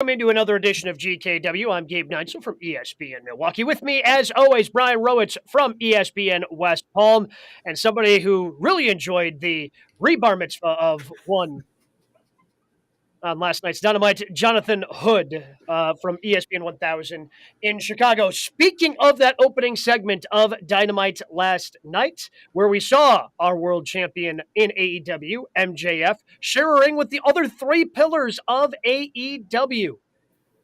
Welcome into another edition of GKW. I'm Gabe Neitzel from ESPN Milwaukee. With me, as always, Brian Rowitz from ESPN West Palm, and somebody who really enjoyed the rebar mitzvah of one on last night's Dynamite, Jonathan Hood from ESPN 1000 in Chicago. Speaking of that opening segment of Dynamite last night, where we saw our world champion in AEW, MJF, share a ring with the other three pillars of AEW.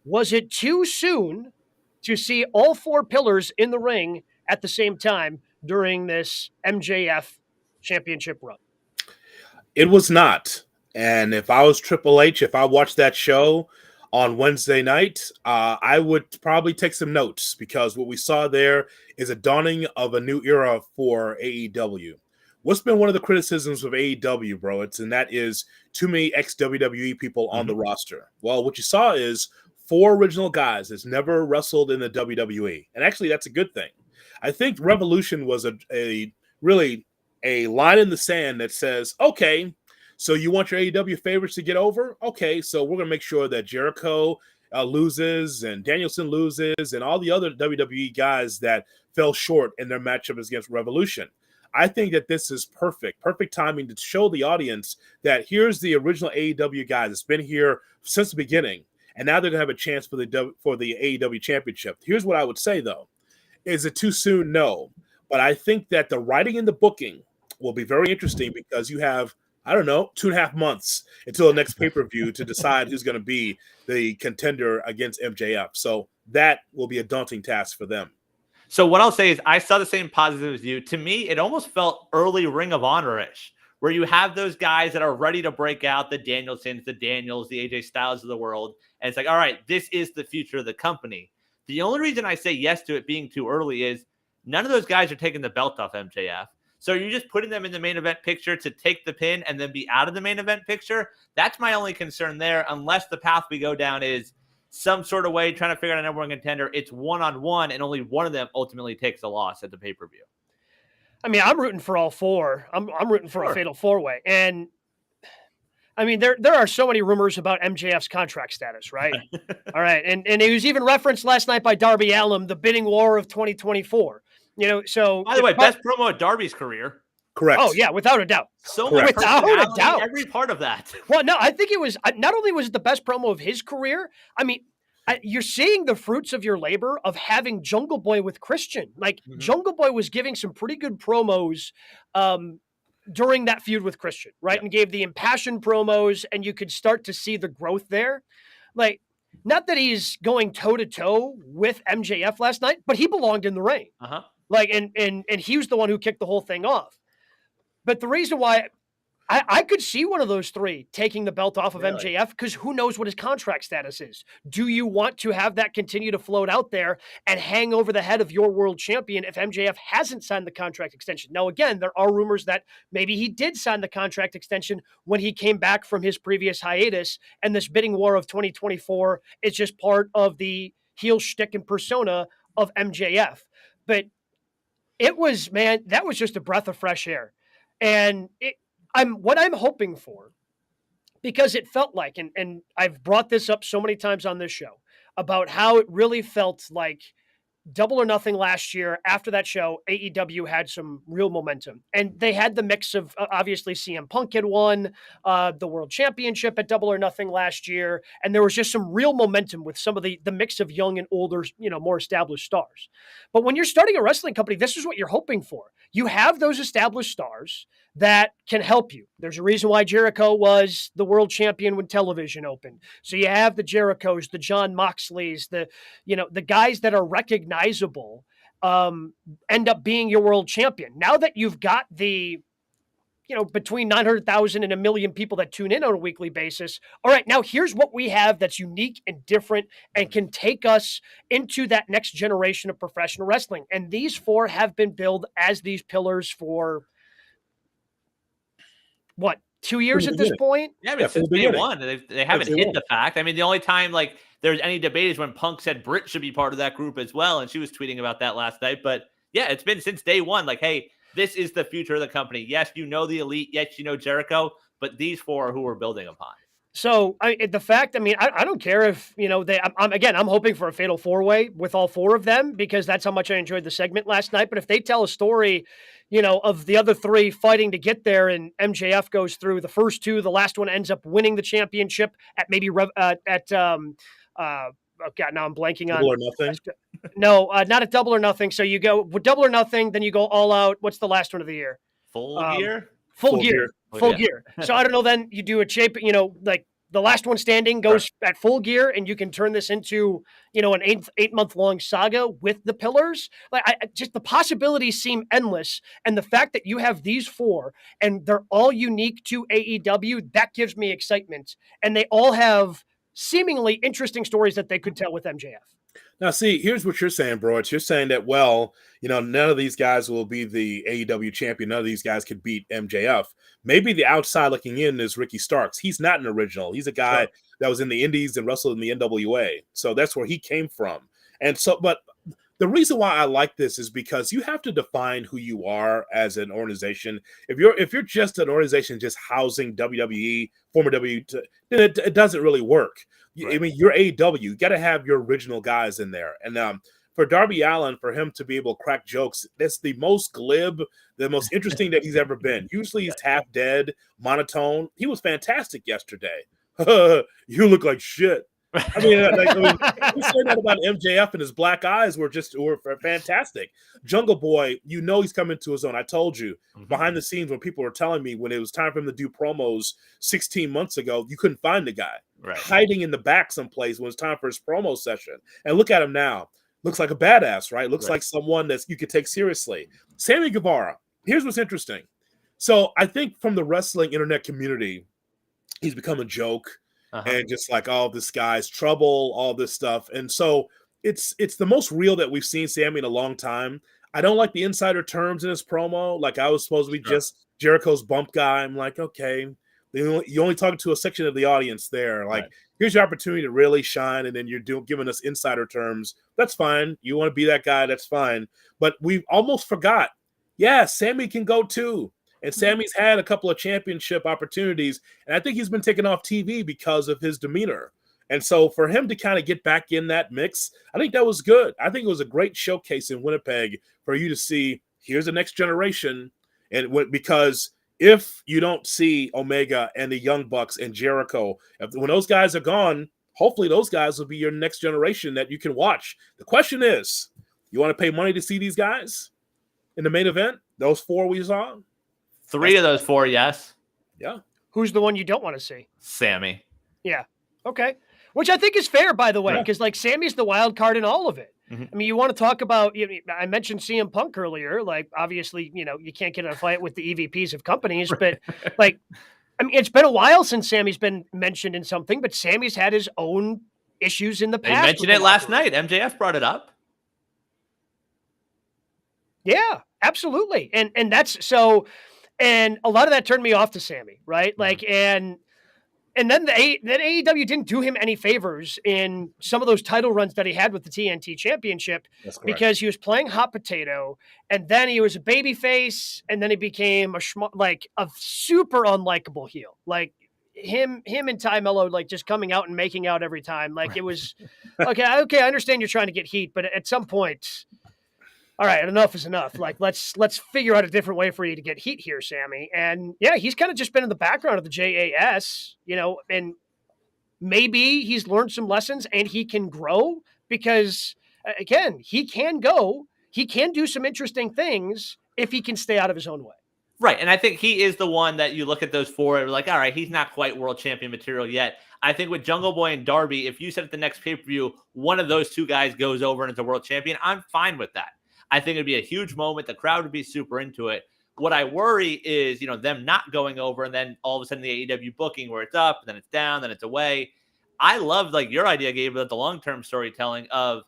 Was it too soon to see all four pillars in the ring at the same time during this MJF championship run? It was not. And if I was Triple H, if I watched that show on Wednesday night, I would probably take some notes, because what we saw there is a dawning of a new era for AEW. What's been one of the criticisms of AEW, bro? And that is too many ex-WWE people on the roster. Well, what you saw is four original guys that's never wrestled in the WWE. And actually, that's a good thing. I think Revolution was a really a line in the sand that says, okay, so you want your AEW favorites to get over? Okay, so we're going to make sure that Jericho loses and Danielson loses and all the other WWE guys that fell short in their matchup against Revolution. I think that this is perfect timing to show the audience that here's the original AEW guy that's been here since the beginning, and now they're going to have a chance for the AEW championship. Here's what I would say, though. Is it too soon? No. But I think that the writing and the booking will be very interesting, because you have, 2.5 months until the next pay-per-view to decide who's going to be the contender against MJF. So that will be a daunting task for them. So what I'll say is I saw the same positive as you. To me, it almost felt early Ring of Honor-ish, where you have those guys that are ready to break out, the Danielsons, the Daniels, the AJ Styles of the world. And it's like, all right, this is the future of the company. The only reason I say yes to it being too early is none of those guys are taking the belt off MJF. So you're just putting them in the main event picture to take the pin and then be out of the main event picture. That's my only concern there, unless the path we go down is some sort of way trying to figure out a number one contender. It's one-on-one, and only one of them ultimately takes a loss at the pay-per-view. I mean, I'm rooting for all four. I'm rooting for a fatal four-way. And I mean, there are so many rumors about MJF's contract status, right? All right. And it was even referenced last night by Darby Allin, the bidding war of 2024. So by the way, best promo of Darby's career. Correct. Oh yeah, without a doubt. So without a doubt, every part of that. Well, no, I think it was not only was it the best promo of his career. I mean, you're seeing the fruits of your labor of having Jungle Boy with Christian. Like Jungle Boy was giving some pretty good promos during that feud with Christian, right? Yeah. And gave the impassioned promos, and you could start to see the growth there. Like, not that he's going toe to toe with MJF last night, but he belonged in the ring. Like, and he was the one who kicked the whole thing off. But the reason why I could see one of those three taking the belt off of MJF, because who knows what his contract status is. Do you want to have that continue to float out there and hang over the head of your world champion if MJF hasn't signed the contract extension? Now, again, there are rumors that maybe he did sign the contract extension when he came back from his previous hiatus, and this bidding war of 2024 is just part of the heel shtick and persona of MJF. But it was, man, that was just a breath of fresh air. And what I'm hoping for, because it felt like, and I've brought this up so many times on this show, about how it really felt like Double or Nothing last year. After that show, AEW had some real momentum, and they had the mix of, obviously CM Punk had won the world championship at Double or Nothing last year. And there was just some real momentum with some of the mix of young and older, more established stars. But when you're starting a wrestling company, this is what you're hoping for. You have those established stars that can help you. There's a reason why Jericho was the world champion when television opened. So you have the Jerichos, the John Moxleys, the guys that are recognizable end up being your world champion. Now that you've got the, between 900,000 and 1 million people that tune in on a weekly basis. All right, now here's what we have that's unique and different and can take us into that next generation of professional wrestling. And these four have been billed as these pillars for what, 2 years at this point? Yeah, but since day one, they haven't hid the fact. I mean, the only time there's any debate is when Punk said Britt should be part of that group as well, and she was tweeting about that last night. But yeah, it's been since day one. Like, hey, this is the future of the company. Yes, the Elite. Yes, Jericho. But these four are who we're building upon. So the fact, I don't care if, I'm hoping for a fatal 4-way with all 4 of them, because that's how much I enjoyed the segment last night. But if they tell a story, of the other 3 fighting to get there, and MJF goes through the first 2, the last one ends up winning the championship at maybe oh God, now I'm blanking on. Double or Nothing? No, not at Double or Nothing. So you go with Double or Nothing, then you go All Out. What's the last one of the year? Full Gear? Full Gear. Full Gear. So I don't know, then you do a shape, like the last one standing goes at Full Gear, and you can turn this into, an 8-month long saga with the pillars. Like, just the possibilities seem endless. And the fact that you have these 4 and they're all unique to AEW, that gives me excitement. And they all have seemingly interesting stories that they could tell with MJF. Now, see, here's what you're saying, bro. You're saying that, well, none of these guys will be the AEW champion. None of these guys could beat MJF. Maybe the outside looking in is Ricky Starks. He's not an original. He's a guy that was in the Indies and wrestled in the NWA. So that's where he came from. And so, but the reason why I like this is because you have to define who you are as an organization. If you're just an organization just housing WWE, former WWE, then it doesn't really work. Right. I mean, you're AEW. You got to have your original guys in there. And for Darby Allin, for him to be able to crack jokes, that's the most glib, the most interesting that he's ever been. Usually he's half dead, monotone. He was fantastic yesterday. You look like shit. I mean, you say that about MJF, and his black eyes were fantastic. Jungle Boy, he's coming to his own. I told you behind the scenes when people were telling me when it was time for him to do promos 16 months ago, you couldn't find the guy hiding in the back someplace when it's time for his promo session. And look at him now. Looks like a badass, right? Looks like someone that you could take seriously. Sammy Guevara. Here's what's interesting. So I think from the wrestling internet community, he's become a joke. And just like, oh, this guy's trouble, all this stuff. And so it's the most real that we've seen Sammy in a long time. I don't like the insider terms in his promo. Like, I was supposed to be just Jericho's bump guy. I'm like, okay, you only talking to a section of the audience there. Like, here's your opportunity to really shine, and then you're giving us insider terms. That's fine. You want to be that guy, that's fine. But we almost forgot, Sammy can go too. And Sammy's had a couple of championship opportunities, and I think he's been taken off TV because of his demeanor. And so for him to kind of get back in that mix, I think that was good. I think it was a great showcase in Winnipeg for you to see, here's the next generation. And because if you don't see Omega and the Young Bucks and Jericho, when those guys are gone, hopefully those guys will be your next generation that you can watch. The question is, you want to pay money to see these guys in the main event? Those 4 we saw? 3 of those 4, yes. Yeah. Who's the one you don't want to see? Sammy. Yeah. Okay. Which I think is fair, by the way, because like Sammy's the wild card in all of it. I mean, you want to talk about, I mentioned CM Punk earlier, like obviously, you can't get in a fight with the EVPs of companies, but like, I mean, it's been a while since Sammy's been mentioned in something, but Sammy's had his own issues in the past. They mentioned it last night. MJF brought it up. Yeah, absolutely. And that's so, and a lot of that turned me off to Sammy, right? Like, and then AEW didn't do him any favors in some of those title runs that he had with the TNT Championship, because he was playing hot potato, and then he was a babyface, and then he became a super unlikable heel. Like him and Ty Mello, like just coming out and making out every time. Like it was okay. I understand you're trying to get heat, but at some point, all right, enough is enough. Like, let's figure out a different way for you to get heat here, Sammy. And yeah, he's kind of just been in the background of the JAS, and maybe he's learned some lessons and he can grow because, again, he can do some interesting things if he can stay out of his own way. Right, and I think he is the one that you look at those 4 and like, all right, he's not quite world champion material yet. I think with Jungle Boy and Darby, if you said at the next pay-per-view, one of those 2 guys goes over and is a world champion, I'm fine with that. I think it'd be a huge moment. The crowd would be super into it. What I worry is, them not going over and then all of a sudden the AEW booking where it's up and then it's down, then it's away. I love like your idea, Gabe, about the long-term storytelling of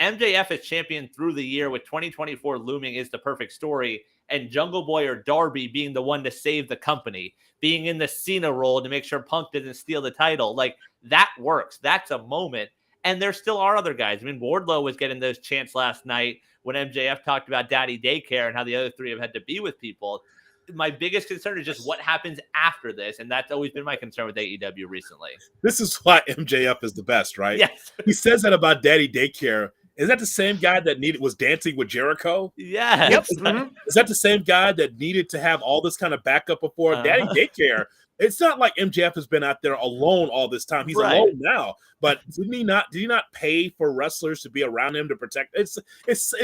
MJF as champion through the year with 2024 looming is the perfect story. And Jungle Boy or Darby being the one to save the company, being in the Cena role to make sure Punk doesn't steal the title. Like that works. That's a moment. And there still are other guys. I mean, Wardlow was getting those chants last night when MJF talked about daddy daycare and how the other 3 have had to be with people. my biggest concern is just what happens after this, and that's always been my concern with AEW recently. This is why MJF is the best, right? Yes. He says that about Daddy Daycare. Is that the same guy that was dancing with Jericho? Yes. Yep. Is that the same guy that needed to have all this kind of backup before? Daddy Daycare. It's not like MJF has been out there alone all this time. He's alone now. But did he not pay for wrestlers to be around him to protect? It's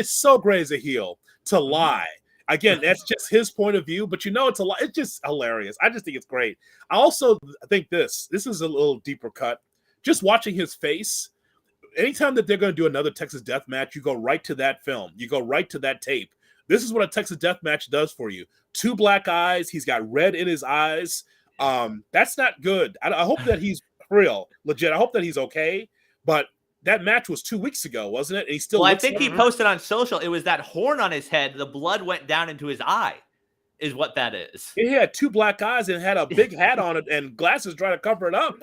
so great as a heel to lie. Again, that's just his point of view, but it's a lot. It's just hilarious. I just think it's great. I also think this is a little deeper cut. Just watching his face, anytime that they're going to do another Texas Death Match, you go right to that film. You go right to that tape. This is what a Texas Death Match does for you. 2 black eyes. He's got red in his eyes. That's not good. I hope that he's real, legit. I hope that he's okay, but that match was 2 weeks ago, wasn't it? And he still. Well, I think he posted on social. It was that horn on his head. The blood went down into his eye, is what that is. He had 2 black eyes and had a big hat on it and glasses trying to cover it up.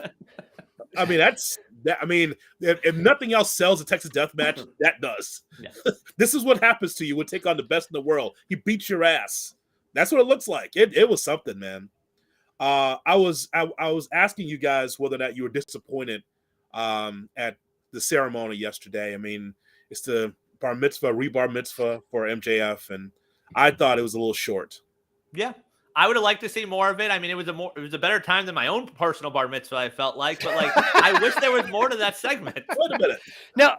I mean, if nothing else sells a Texas Death Match, that does. Yeah. This is what happens to you when take on the best in the world. He beats your ass. That's what it looks like. It was something, man. I was asking you guys whether or not you were disappointed at the ceremony yesterday. I mean, it's the rebar mitzvah for MJF, and I thought it was a little short. Yeah, I would have liked to see more of it. I mean, it was a better time than my own personal bar mitzvah, I felt like, but I wish there was more to that segment. Wait a minute. No.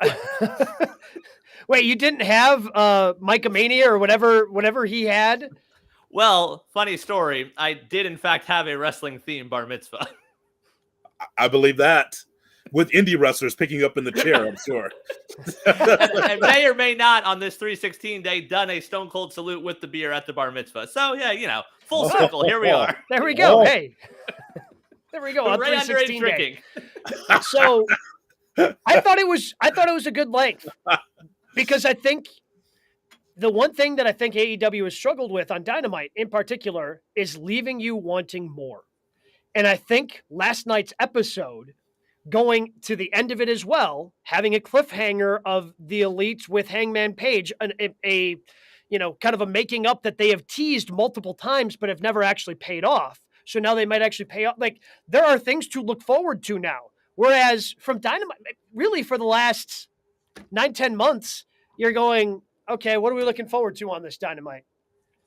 Wait, you didn't have Micah Mania or whatever he had? Well, funny story. I did, in fact, have a wrestling theme bar mitzvah. I believe that. With indie wrestlers picking up in the chair, I'm sure. and may or may not on this 316 day done a Stone Cold salute with the beer at the bar mitzvah. So yeah, full circle. Here we are. There we go. Hey, there we go. On Hooray, 316 drinking. So I thought it was a good length because I think the one thing that I think AEW has struggled with on Dynamite in particular is leaving you wanting more. And I think last night's episode, going to the end of it as well, having a cliffhanger of the Elites with Hangman Page, a kind of a making up that they have teased multiple times but have never actually paid off. So now they might actually pay off. Like, there are things to look forward to now. Whereas from Dynamite, really for the last 9-10 months, you're going, okay, what are we looking forward to on this Dynamite?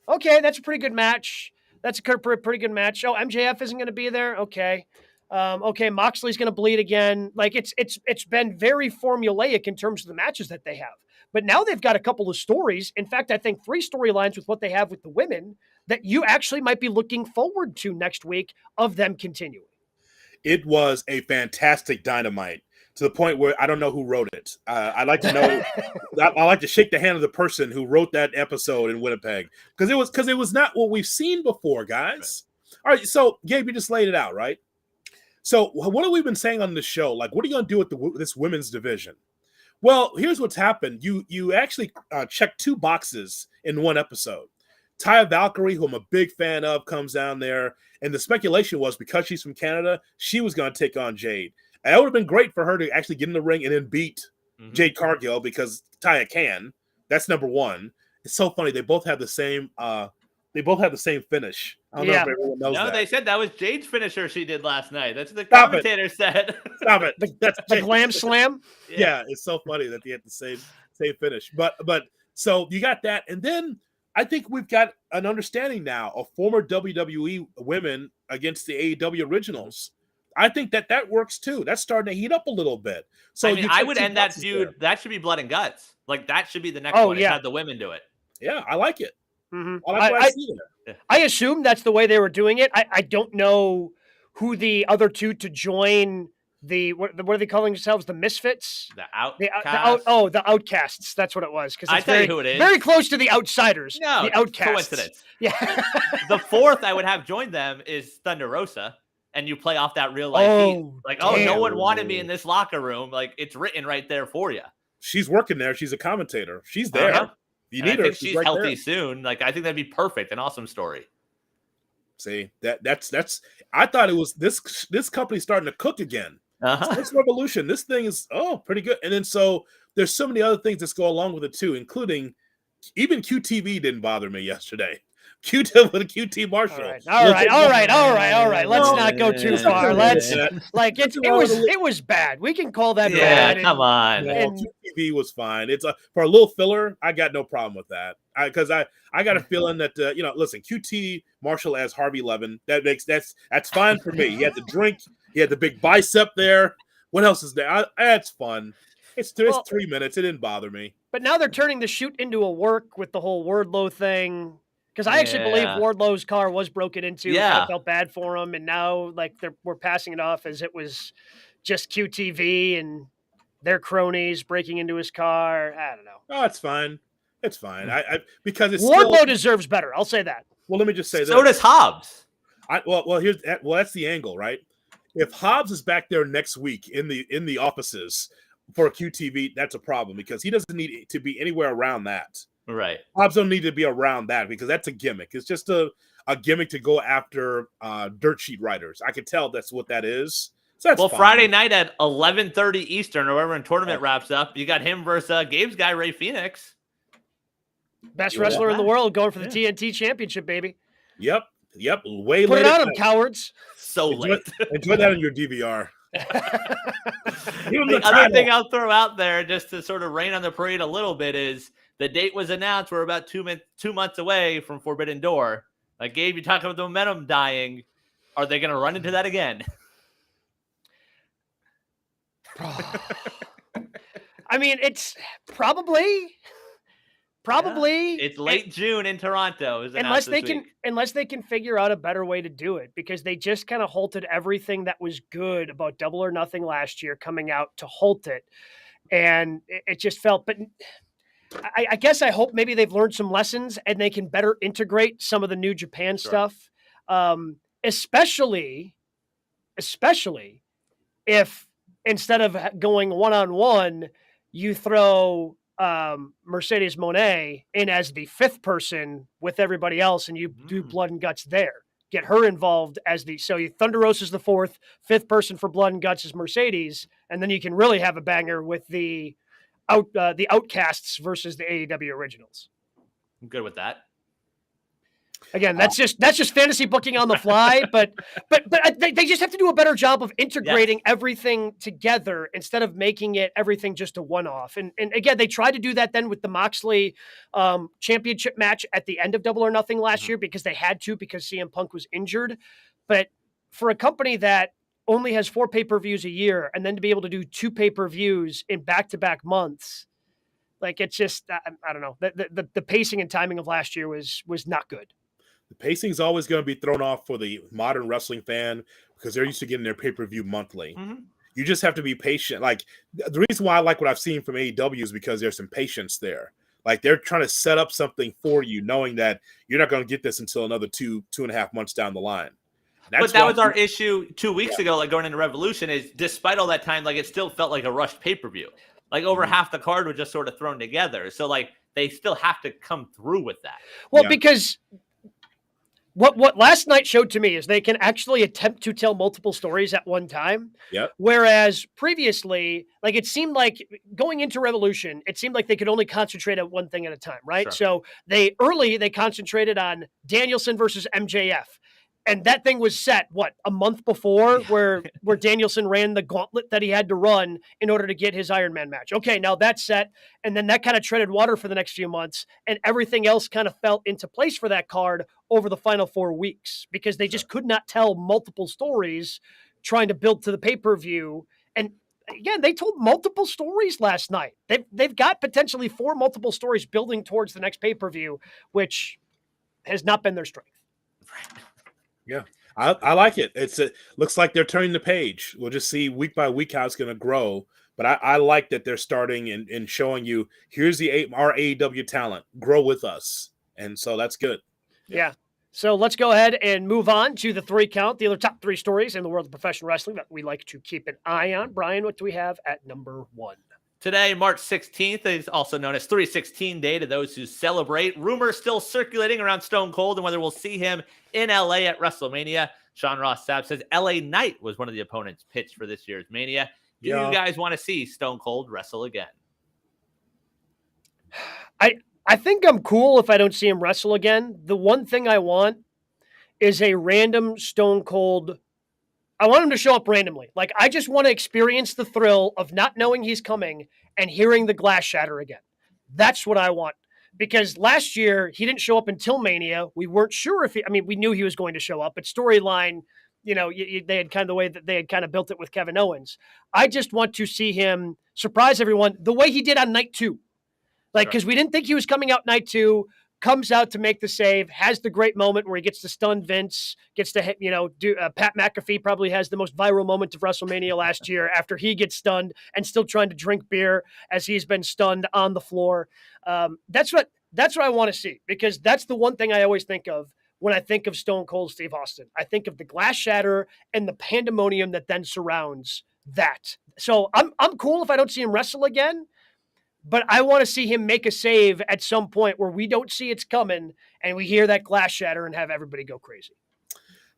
Okay, that's a pretty good match. That's a pretty good match. Oh, MJF isn't going to be there? Okay. Okay, Moxley's going to bleed again. Like, it's been very formulaic in terms of the matches that they have. But now they've got a couple of stories. In fact, I think 3 storylines with what they have with the women that you actually might be looking forward to next week of them continuing. It was a fantastic Dynamite to the point where I don't know who wrote it. I'd like to know. I like to shake the hand of the person who wrote that episode in Winnipeg because it was not what we've seen before, guys. All right, so Gabe, you just laid it out, right? So what have we been saying on the show? Like, what are you going to do with this women's division? Well, here's what's happened. You actually checked 2 boxes in one episode. Taya Valkyrie, who I'm a big fan of, comes down there. And the speculation was because she's from Canada, she was going to take on Jade. And it would have been great for her to actually get in the ring and then beat Jade Cargill because Taya can. That's number one. It's so funny. They both have the same finish. I don't know if everyone knows that. No, they said that was Jade's finisher she did last night. That's what the commentator said. Stop it. The glam slam? Yeah, it's so funny that they had the same finish. But so you got that. And then I think we've got an understanding now of former WWE women against the AEW originals. I think that works too. That's starting to heat up a little bit. So I mean, I would end that feud. There. That should be blood and guts. Like, that should be the next one. Yeah. Have the women do it. Yeah, I like it. Mm-hmm. I like what I see there. I assume that's the way they were doing it. I don't know who the other two to join the what are they calling themselves? The Misfits? The Outcasts. The Outcasts. That's what it was. Because I tell you who it is. Very close to the Outsiders. No, the Outcasts. Coincidence. Yeah. The fourth I would have join them is Thunder Rosa. And you play off that real life heat. Like, no one wanted me in this locker room. Like, it's written right there for you. She's working there. She's a commentator. She's there. Uh-huh. You need her. I think she's right healthy there. Soon. Like, I think that'd be perfect. An awesome story. See, that's. I thought it was this company starting to cook again. This revolution. This thing is pretty good. And then so there's so many other things that go along with it too, including even QTV didn't bother me yesterday. Q-Tip with a QT Marshall. All right. Let's not go too far. Let's it was bad. We can call that bad. Come on. No, QTV was fine. It's for a little filler. I got no problem with that because I got a feeling that listen, QT Marshall as Harvey Levin. That's fine for me. He had the drink. He had the big bicep there. What else is there? That's fun. It's 3 minutes. It didn't bother me. But now they're turning the shoot into a work with the whole Wardlow thing. Because I actually believe Wardlow's car was broken into. I felt bad for him, and now we're passing it off as it was just QTV and their cronies breaking into his car. I don't know. Oh, it's fine. It's fine. Because it's Wardlow deserves better. I'll say that. Well, let me just say that. So does Hobbs. That's the angle, right? If Hobbs is back there next week in the offices for QTV, that's a problem because he doesn't need to be anywhere around that. Right. Hobbs don't need to be around that because that's a gimmick. It's just a gimmick to go after dirt sheet writers. I can tell that's what that is. So that's fine. Friday night at 11:30 Eastern or wherever when tournament wraps up, you got him versus Gabe's guy, Ray Phoenix. Best wrestler in the world going for the TNT championship, baby. Yep. Way Put late. Put it on them, cowards. So late. Enjoy that on your DVR. The other thing I'll throw out there just to sort of rain on the parade a little bit is the date was announced. We're about 2 months away from Forbidden Door. Like, Gabe, you talking about the momentum dying. Are they going to run into that again? I mean, it's probably. It's late June in Toronto. Unless they can figure out a better way to do it, because they just kind of halted everything that was good about Double or Nothing last year coming out to halt it. And it just felt, but I guess I hope maybe they've learned some lessons and they can better integrate some of the New Japan stuff. Especially if instead of going one-on-one, you throw Mercedes Moné in as the fifth person with everybody else, and you do Blood and Guts there. Get her involved as Thunder Rosa is the fourth, fifth person for Blood and Guts is Mercedes, and then you can really have a banger with the Outcasts versus the AEW Originals. I'm good with that. Again, that's just fantasy booking on the fly, but they just have to do a better job of integrating everything together instead of making it everything just a one-off. And again, they tried to do that then with the Moxley championship match at the end of Double or Nothing last year because they had to, because CM Punk was injured. But for a company that only has 4 pay-per-views a year and then to be able to do 2 pay-per-views in back-to-back months, like, it's just, I don't know. The pacing and timing of last year was not good. The pacing is always going to be thrown off for the modern wrestling fan because they're used to getting their pay-per-view monthly. Mm-hmm. You just have to be patient. Like, the reason why I like what I've seen from AEW is because there's some patience there. Like, they're trying to set up something for you, knowing that you're not going to get this until another 2.5 months down the line. But that was our issue 2 weeks ago, like going into Revolution, is despite all that time, like, it still felt like a rushed pay-per-view. Like, over half the card was just sort of thrown together. So, like, they still have to come through with that. Well, because what last night showed to me is they can actually attempt to tell multiple stories at one time. Yep. Whereas previously, like, it seemed like going into Revolution, it seemed like they could only concentrate on one thing at a time, right? Sure. So they concentrated on Danielson versus MJF. And that thing was set, a month before, where Danielson ran the gauntlet that he had to run in order to get his Iron Man match. Okay, now that's set. And then that kind of treaded water for the next few months. And everything else kind of fell into place for that card over the final 4 weeks because they just could not tell multiple stories trying to build to the pay-per-view. And again, they told multiple stories last night. They've got potentially 4 multiple stories building towards the next pay-per-view, which has not been their strength. Yeah, I like it. Looks like they're turning the page. We'll just see week by week how it's going to grow. But I like that they're starting and showing you, here's our AEW talent. Grow with us. And so that's good. Yeah. So let's go ahead and move on to the 3 count, the other top 3 stories in the world of professional wrestling that we like to keep an eye on. Brian, what do we have at number 1? Today, March 16th, is also known as 316 Day to those who celebrate. Rumors still circulating around Stone Cold and whether we'll see him in LA at WrestleMania. Sean Ross Sapp says LA Knight was one of the opponents pitched for this year's Mania. Do you guys want to see Stone Cold wrestle again? I I think I'm cool if I don't see him wrestle again. The one thing I want is a random Stone Cold. I want him to show up randomly. Like, I just want to experience the thrill of not knowing he's coming and hearing the glass shatter again. That's what I want. Because last year, he didn't show up until Mania. We weren't sure if we knew he was going to show up, but storyline, they had kind of the way that they had kind of built it with Kevin Owens. I just want to see him surprise everyone the way he did on night 2. Like, because we didn't think he was coming out night 2, comes out to make the save, has the great moment where he gets to stun Vince, gets to hit, Pat McAfee probably has the most viral moment of WrestleMania last year after he gets stunned and still trying to drink beer as he's been stunned on the floor. That's what I want to see, because that's the one thing I always think of when I think of Stone Cold Steve Austin. I think of the glass shatter and the pandemonium that then surrounds that. So I'm cool if I don't see him wrestle again. But I want to see him make a save at some point where we don't see it's coming and we hear that glass shatter and have everybody go crazy.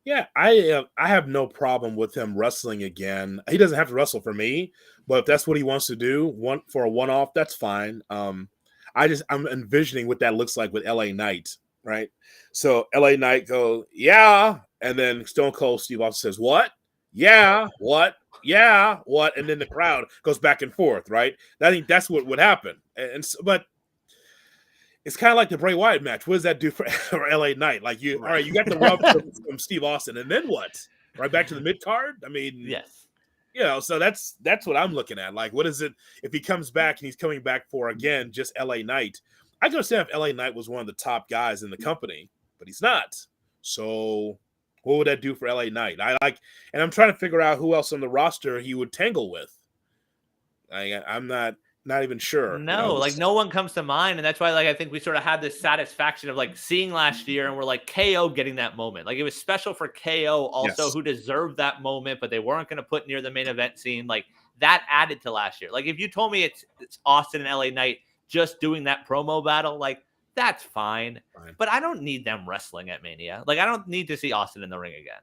Yeah, I have no problem with him wrestling again. He doesn't have to wrestle for me, but if that's what he wants to do, for a one-off, that's fine. I'm envisioning what that looks like with LA Knight, right? So LA Knight go, yeah, and then Stone Cold Steve Austin says, what? Yeah, what? Yeah, what? And then the crowd goes back and forth, right? I think that's what would happen. But it's kind of like the Bray Wyatt match. What does that do for LA Knight? Like, all right, you got the rub from Steve Austin, and then what? Right back to the mid card? I mean, yes. So that's what I'm looking at. Like, what is it if he comes back and he's coming back for, again, just LA Knight? I can understand if LA Knight was one of the top guys in the company, but he's not. So what would that do for LA Knight? And I'm trying to figure out who else on the roster he would tangle with. I'm not even sure. No, no one comes to mind. And that's why, I think we sort of had this satisfaction of seeing last year, and we're KO getting that moment. It was special for KO also, who deserved that moment, but they weren't going to put near the main event scene. That added to last year. If you told me it's Austin and LA Knight just doing that promo battle, that's fine. But I don't need them wrestling at Mania. I don't need to see Austin in the ring again.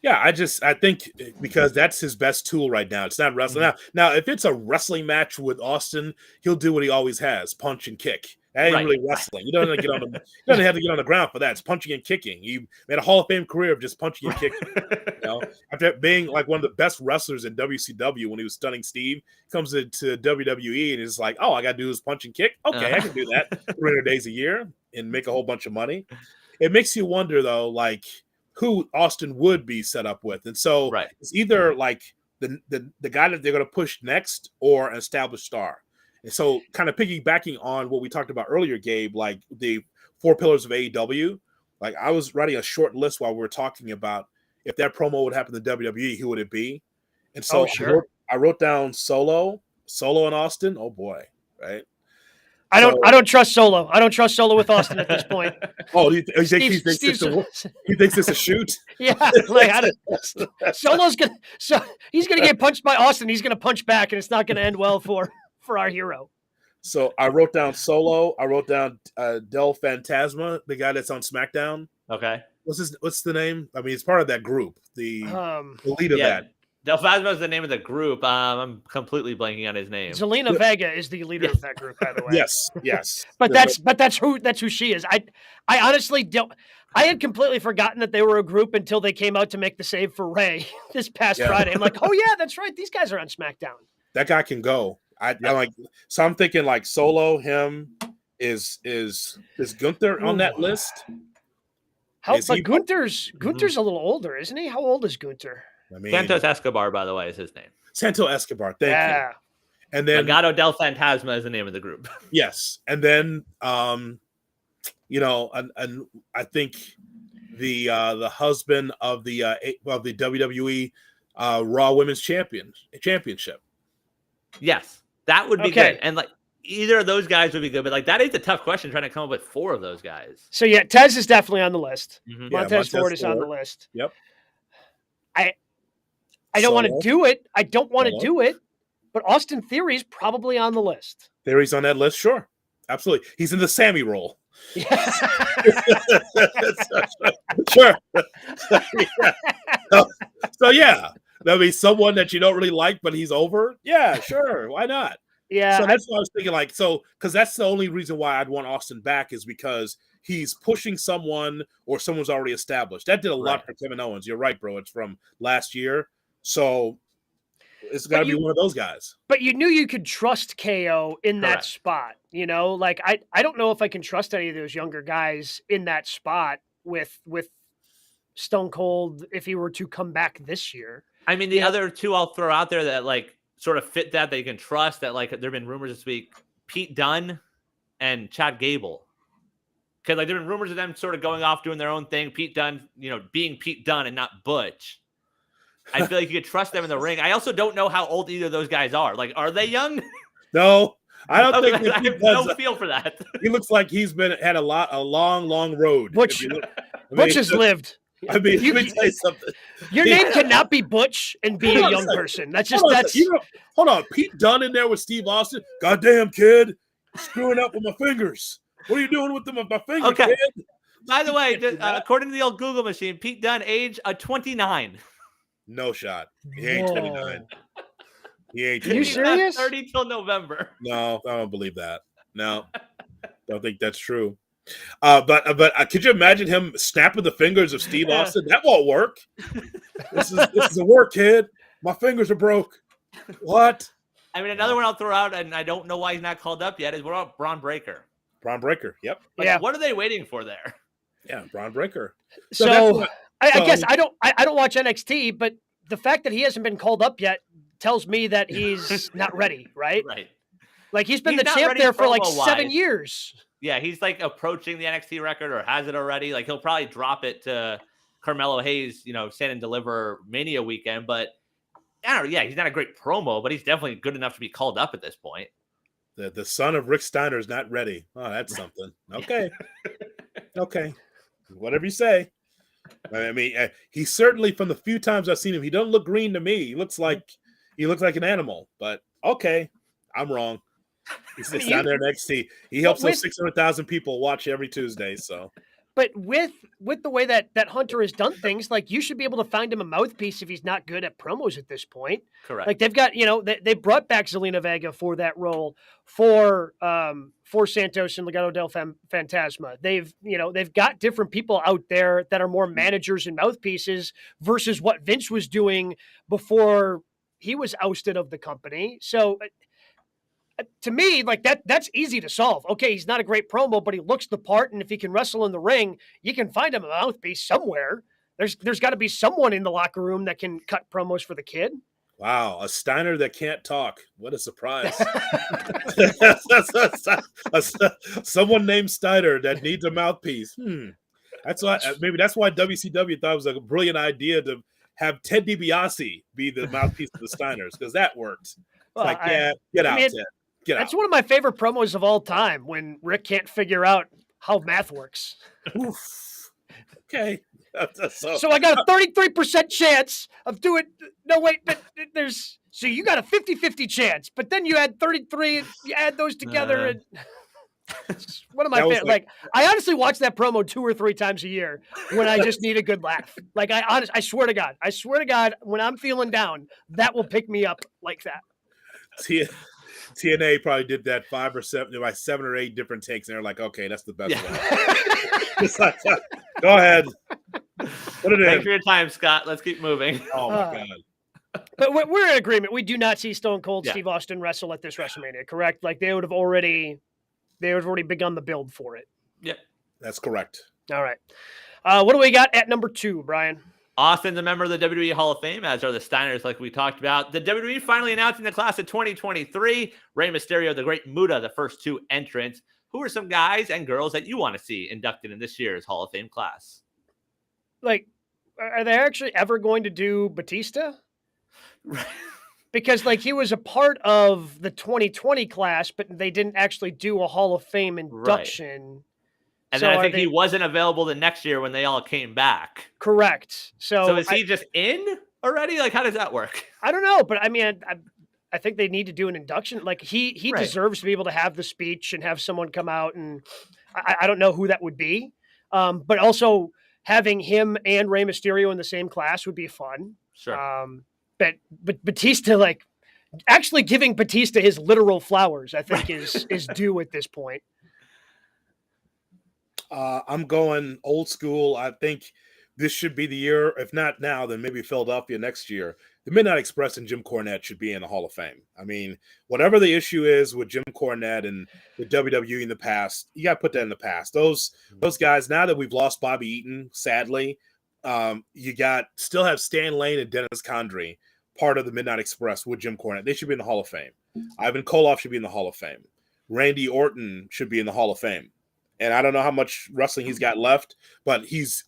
Yeah, I think because that's his best tool right now. It's not wrestling. Mm-hmm. Now, if it's a wrestling match with Austin, he'll do what he always has: punch and kick. That ain't really wrestling. You don't have to get on the ground for that. It's punching and kicking. He made a Hall of Fame career of just punching and kicking. After being one of the best wrestlers in WCW when he was stunning Steve, comes into WWE and is like, oh, I got to do is punch and kick. Okay, I can do that 300 days a year and make a whole bunch of money. It makes you wonder though, who Austin would be set up with. And so it's either the guy that they're going to push next or an established star. And so kind of piggybacking on what we talked about earlier, Gabe, the 4 pillars of AEW, I was writing a short list while we were talking about if that promo would happen to WWE, who would it be? And so I wrote down Solo and Austin. Oh boy. Right. I don't trust Solo. I don't trust Solo with Austin at this point. Oh, he thinks it's a shoot? Yeah, Solo's he's gonna get punched by Austin. He's gonna punch back, and it's not gonna end well for our hero. So I wrote down Solo. I wrote down Del Fantasma, the guy that's on SmackDown. Okay. What's the name? I mean, it's part of that group. The lead of that. Del Phasma is the name of the group. I'm completely blanking on his name. Zelina Vega is the leader of that group, by the way. Yes. But that's who she is. I honestly don't. I had completely forgotten that they were a group until they came out to make the save for Ray this past Friday. I'm like, oh yeah, that's right. These guys are on SmackDown. That guy can go. So I'm thinking Solo, him is Gunther on that list. Gunther's a little older, isn't he? How old is Gunther? I mean, Santos Escobar, by the way, is his name. Santos Escobar, thank you. And then Legado del Fantasma is the name of the group. Yes, and then and I think the husband of the WWE Raw Women's Championship. Yes, that would be good, and either of those guys would be good, but that is a tough question trying to come up with 4 of those guys. So yeah, Tez is definitely on the list. Mm-hmm. Montez Ford is on the list. Yep. I don't want to do it. I don't want to do it, but Austin Theory's probably on the list. Theory's on that list, sure. Absolutely. He's in the Sammy role. Yeah. Sure. So yeah. That'll be someone that you don't really like, but he's over. Yeah, sure. Why not? Yeah. So that's what I was thinking, like, so because that's the only reason why I'd want Austin back is because he's pushing someone or someone's already established. That did a lot for Kevin Owens. You're right, bro. It's from last year. So it's got to be one of those guys. But you knew you could trust KO in that spot. You know, like I don't know if I can trust any of those younger guys in that spot with Stone Cold if he were to come back this year. I mean, the other two I'll throw out there that like sort of fit that you can trust that like there have been rumors this week, Pete Dunne and Chad Gable. Because like there have been rumors of them sort of going off doing their own thing. Pete Dunne, you know, being Pete Dunne and not Butch. I feel like you could trust them in the ring. I also don't know how old either of those guys are. Like, are they young? No, I don't think. I have no feel for that. He looks like he's had a long road. Butch has lived. I mean, let me tell you something. Your name cannot be Butch and be a young person. That's just hold on. Pete Dunne in there with Steve Austin. Goddamn kid, screwing up with my fingers. What are you doing with them with my fingers, kid? By the way, according to the old Google machine, Pete Dunne age 29. No shot. He ain't 29. He ain't 29. Are you serious? 30 till November. No, I don't believe that. No, don't think that's true. But could you imagine him snapping the fingers of Steve Austin? That won't work. This is a work, kid. My fingers are broke. What? I mean, another one I'll throw out, and I don't know why he's not called up yet, is what about Braun Breaker? Braun Breaker, yep. Like, what are they waiting for there? Yeah, Braun Breaker. So I guess I don't watch NXT, but the fact that he hasn't been called up yet tells me that he's not ready, right? Right. Like he's been the champ there for like 7 years. Yeah, he's like approaching the NXT record or has it already. Like he'll probably drop it to Carmelo Hayes, you know, stand and deliver Mania weekend. But I don't know. Yeah, he's not a great promo, but he's definitely good enough to be called up at this point. The son of Rick Steiner is not ready. Oh, that's something. Okay. Okay. Whatever you say. I mean, he certainly, from the few times I've seen him, he doesn't look green to me. He looks like an animal. But okay, I'm wrong. He's down there next to he helps those 600,000 people watch every Tuesday. So, but with the way that Hunter has done things, like you should be able to find him a mouthpiece if he's not good at promos at this point. Correct. Like they've got, you know, they brought back Zelina Vega for that role for Santos and Legado del Fantasma. They've got different people out there that are more managers and mouthpieces versus what Vince was doing before he was ousted of the company. So to me, like that's easy to solve. Okay, he's not a great promo, but he looks the part, and if he can wrestle in the ring, you can find him a mouthpiece somewhere. There's got to be someone in the locker room that can cut promos for the kid. Wow, a Steiner that can't talk. What a surprise. Someone named Steiner that needs a mouthpiece. That's why WCW thought it was a brilliant idea to have Ted DiBiase be the mouthpiece of the Steiners, because that worked. Get out, Ted. That's one of my favorite promos of all time, when Rick can't figure out how math works. Okay. So I got a 33% chance of doing. No, wait, but so you got a 50-50 chance, but then you add 33, you add those together, and it's one of my favorite. Like I honestly watch that promo 2 or 3 times a year when I just need a good laugh. Like I swear to God, when I'm feeling down, that will pick me up like that. TNA probably did that 7 or 8 different takes, and they're like, okay, that's the best one. Go ahead. Put it in. Thanks for your time, Scott. Let's keep moving. Oh my God. But we're in agreement. We do not see Stone Cold Steve Austin wrestle at this WrestleMania, correct? Like they would have already begun the build for it. Yep. That's correct. All right. What do we got at number 2, Brian? Austin's a member of the WWE Hall of Fame, as are the Steiners, like we talked about. The WWE finally announcing the class of 2023. Rey Mysterio, the Great Muta, the first 2 entrants. Who are some guys and girls that you want to see inducted in this year's Hall of Fame class? Like, are they actually ever going to do Batista? Because, like, he was a part of the 2020 class, but they didn't actually do a Hall of Fame induction. Right. And then I think he wasn't available the next year when they all came back. Correct. So is he just in already? Like, how does that work? I don't know, but I mean, I think they need to do an induction. Like he deserves to be able to have the speech and have someone come out, and I don't know who that would be. But also having him and Rey Mysterio in the same class would be fun. Sure. But Batista, like, actually giving Batista his literal flowers, I think is due at this point. I'm going old school. I think this should be the year. If not now, then maybe Philadelphia next year. The Midnight Express and Jim Cornette should be in the Hall of Fame. I mean, whatever the issue is with Jim Cornette and the WWE in the past, you got to put that in the past. Those guys, now that we've lost Bobby Eaton, sadly, you still have Stan Lane and Dennis Condrey, part of the Midnight Express with Jim Cornette. They should be in the Hall of Fame. Ivan Koloff should be in the Hall of Fame. Randy Orton should be in the Hall of Fame. And I don't know how much wrestling he's got left, but he's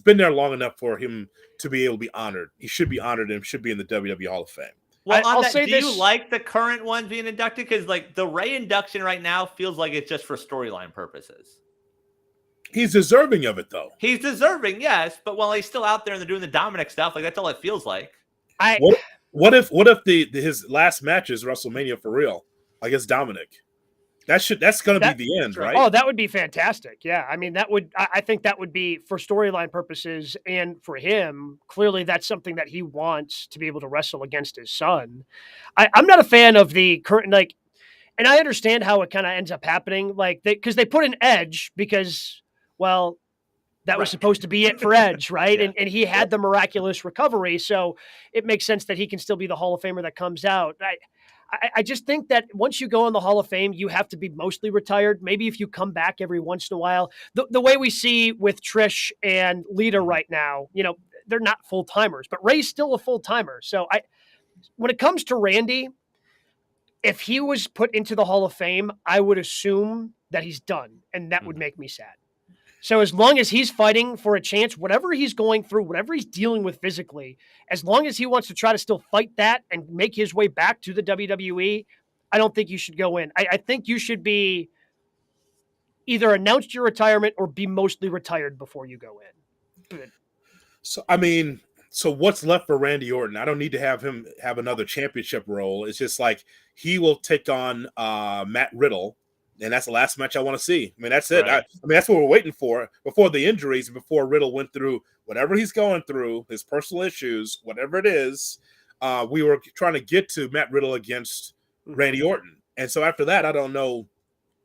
been there long enough for him to be able to be honored. He should be honored and should be in the WWE Hall of Fame. Well, I'll that, say do this. you like the current ones being inducted? Because like the Ray induction right now feels like it's just for storyline purposes. He's deserving of it, though. He's deserving, yes, but while he's still out there and they're doing the Dominic stuff, like that's all it feels like. What if his last match is WrestleMania for real against Dominic? That's going to be the end, right? Oh, that would be fantastic. Yeah. I mean, I think that would be for storyline purposes and for him. Clearly, that's something that he wants to be able to wrestle against his son. I'm not a fan of the current, and I understand how it kind of ends up happening. Because they put an Edge because, well, that was supposed to be it for Edge, right? Yeah. And he had the miraculous recovery. So it makes sense that he can still be the Hall of Famer that comes out. I just think that once you go in the Hall of Fame, you have to be mostly retired. Maybe if you come back every once in a while, the way we see with Trish and Lita right now, they're not full timers, but Ray's still a full timer. So when it comes to Randy, if he was put into the Hall of Fame, I would assume that he's done, and that would make me sad. So as long as he's fighting for a chance, whatever he's going through, whatever he's dealing with physically, as long as he wants to try to still fight that and make his way back to the WWE, I don't think you should go in. I think you should be either announced your retirement or be mostly retired before you go in. So what's left for Randy Orton? I don't need to have him have another championship role. It's just like he will take on Matt Riddle. And that's the last match I want to see. I mean, that's it. Right. That's what we're waiting for before the injuries, before Riddle went through whatever he's going through, his personal issues, whatever it is. We were trying to get to Matt Riddle against Randy Orton. And so after that, I don't know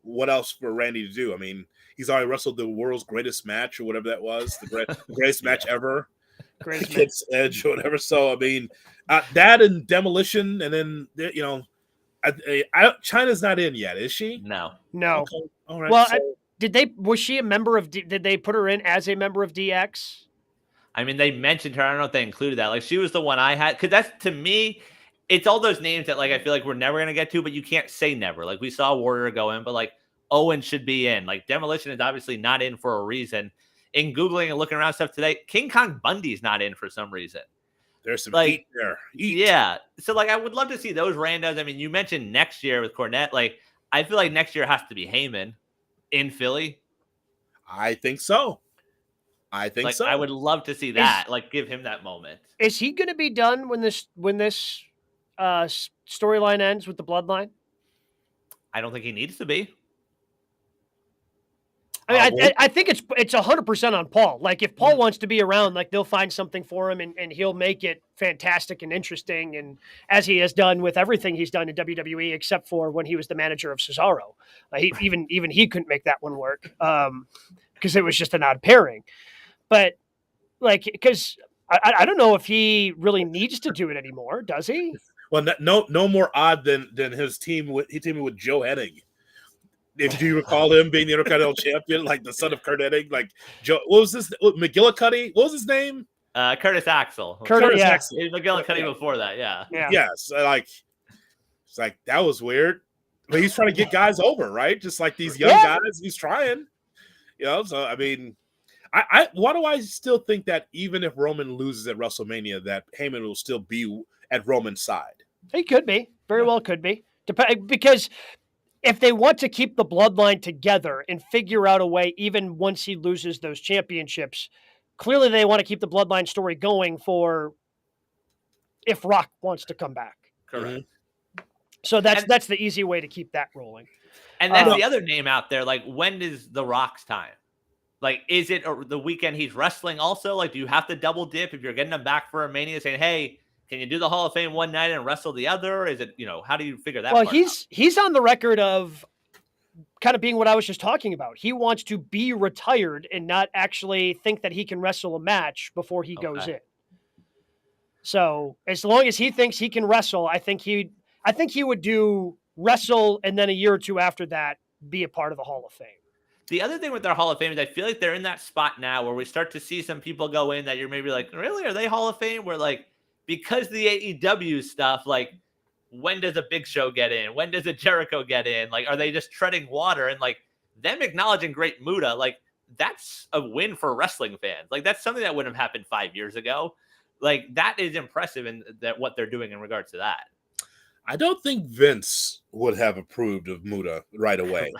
what else for Randy to do. I mean, he's already wrestled the world's greatest match or whatever that was, the greatest match ever. Against Edge or whatever. So, I mean, that and Demolition, and then, China's not in yet, is she? No. Okay. All right. Well, was she a member of? Did they put her in as a member of DX? I mean, they mentioned her. I don't know if they included that. Like, she was the one I had, because that's, to me, it's all those names that I feel like we're never gonna get to, but you can't say never. Like, we saw Warrior go in, but Owen should be in. Like, Demolition is obviously not in for a reason. In Googling and looking around stuff today, King Kong Bundy's not in for some reason. There's some heat there. Yeah. So, I would love to see those randos. I mean, you mentioned next year with Cornette. I feel like next year has to be Heyman in Philly. I think so. I would love to see that. Give him that moment. Is he going to be done when this storyline ends with the Bloodline? I don't think he needs to be. I mean, I think it's 100% on Paul. If Paul wants to be around, they'll find something for him and he'll make it fantastic and interesting. And as he has done with everything he's done in WWE, except for when he was the manager of Cesaro, even he couldn't make that one work because it was just an odd pairing. But because I don't know if he really needs to do it anymore, does he? Well, no more odd than his team with Joe Hennig. Do you recall him being the Intercontinental Champion, the son of Kurt Hennig? Joe, what was this? McGillicuddy? What was his name? Curtis Axel. Curtis Axel. McGillicuddy before that, yeah. Yes, it's that was weird. But he's trying to get guys over, right? Just like these young guys, he's trying. So I mean, why do I still think that even if Roman loses at WrestleMania, that Heyman will still be at Roman's side? He could be. Very well could be. Because if they want to keep the Bloodline together and figure out a way, even once he loses those championships, clearly they want to keep the Bloodline story going for if Rock wants to come back. Correct. Mm-hmm. So that's the easy way to keep that rolling. And that's the other name out there. When is The Rock's time? Is it the weekend he's wrestling also? Do you have to double dip if you're getting him back for a Mania saying, hey, can you do the Hall of Fame one night and wrestle the other? Is it, how do you figure that Well, part out? he's on the record of kind of being what I was just talking about. He wants to be retired and not actually think that he can wrestle a match before he goes in. So as long as he thinks he can wrestle, I think he would do wrestle, and then a year or two after that, be a part of the Hall of Fame. The other thing with their Hall of Fame is I feel like they're in that spot now where we start to see some people go in that you're maybe like, really? Are they Hall of Fame? Where like, because the AEW stuff, like, when does a Big Show get in? When does a Jericho get in? Like, are they just treading water? And like them acknowledging Great Muta, like that's a win for wrestling fans. Like that's something that wouldn't have happened 5 years ago. Like that is impressive in that what they're doing in regards to that. I don't think Vince would have approved of Muta right away.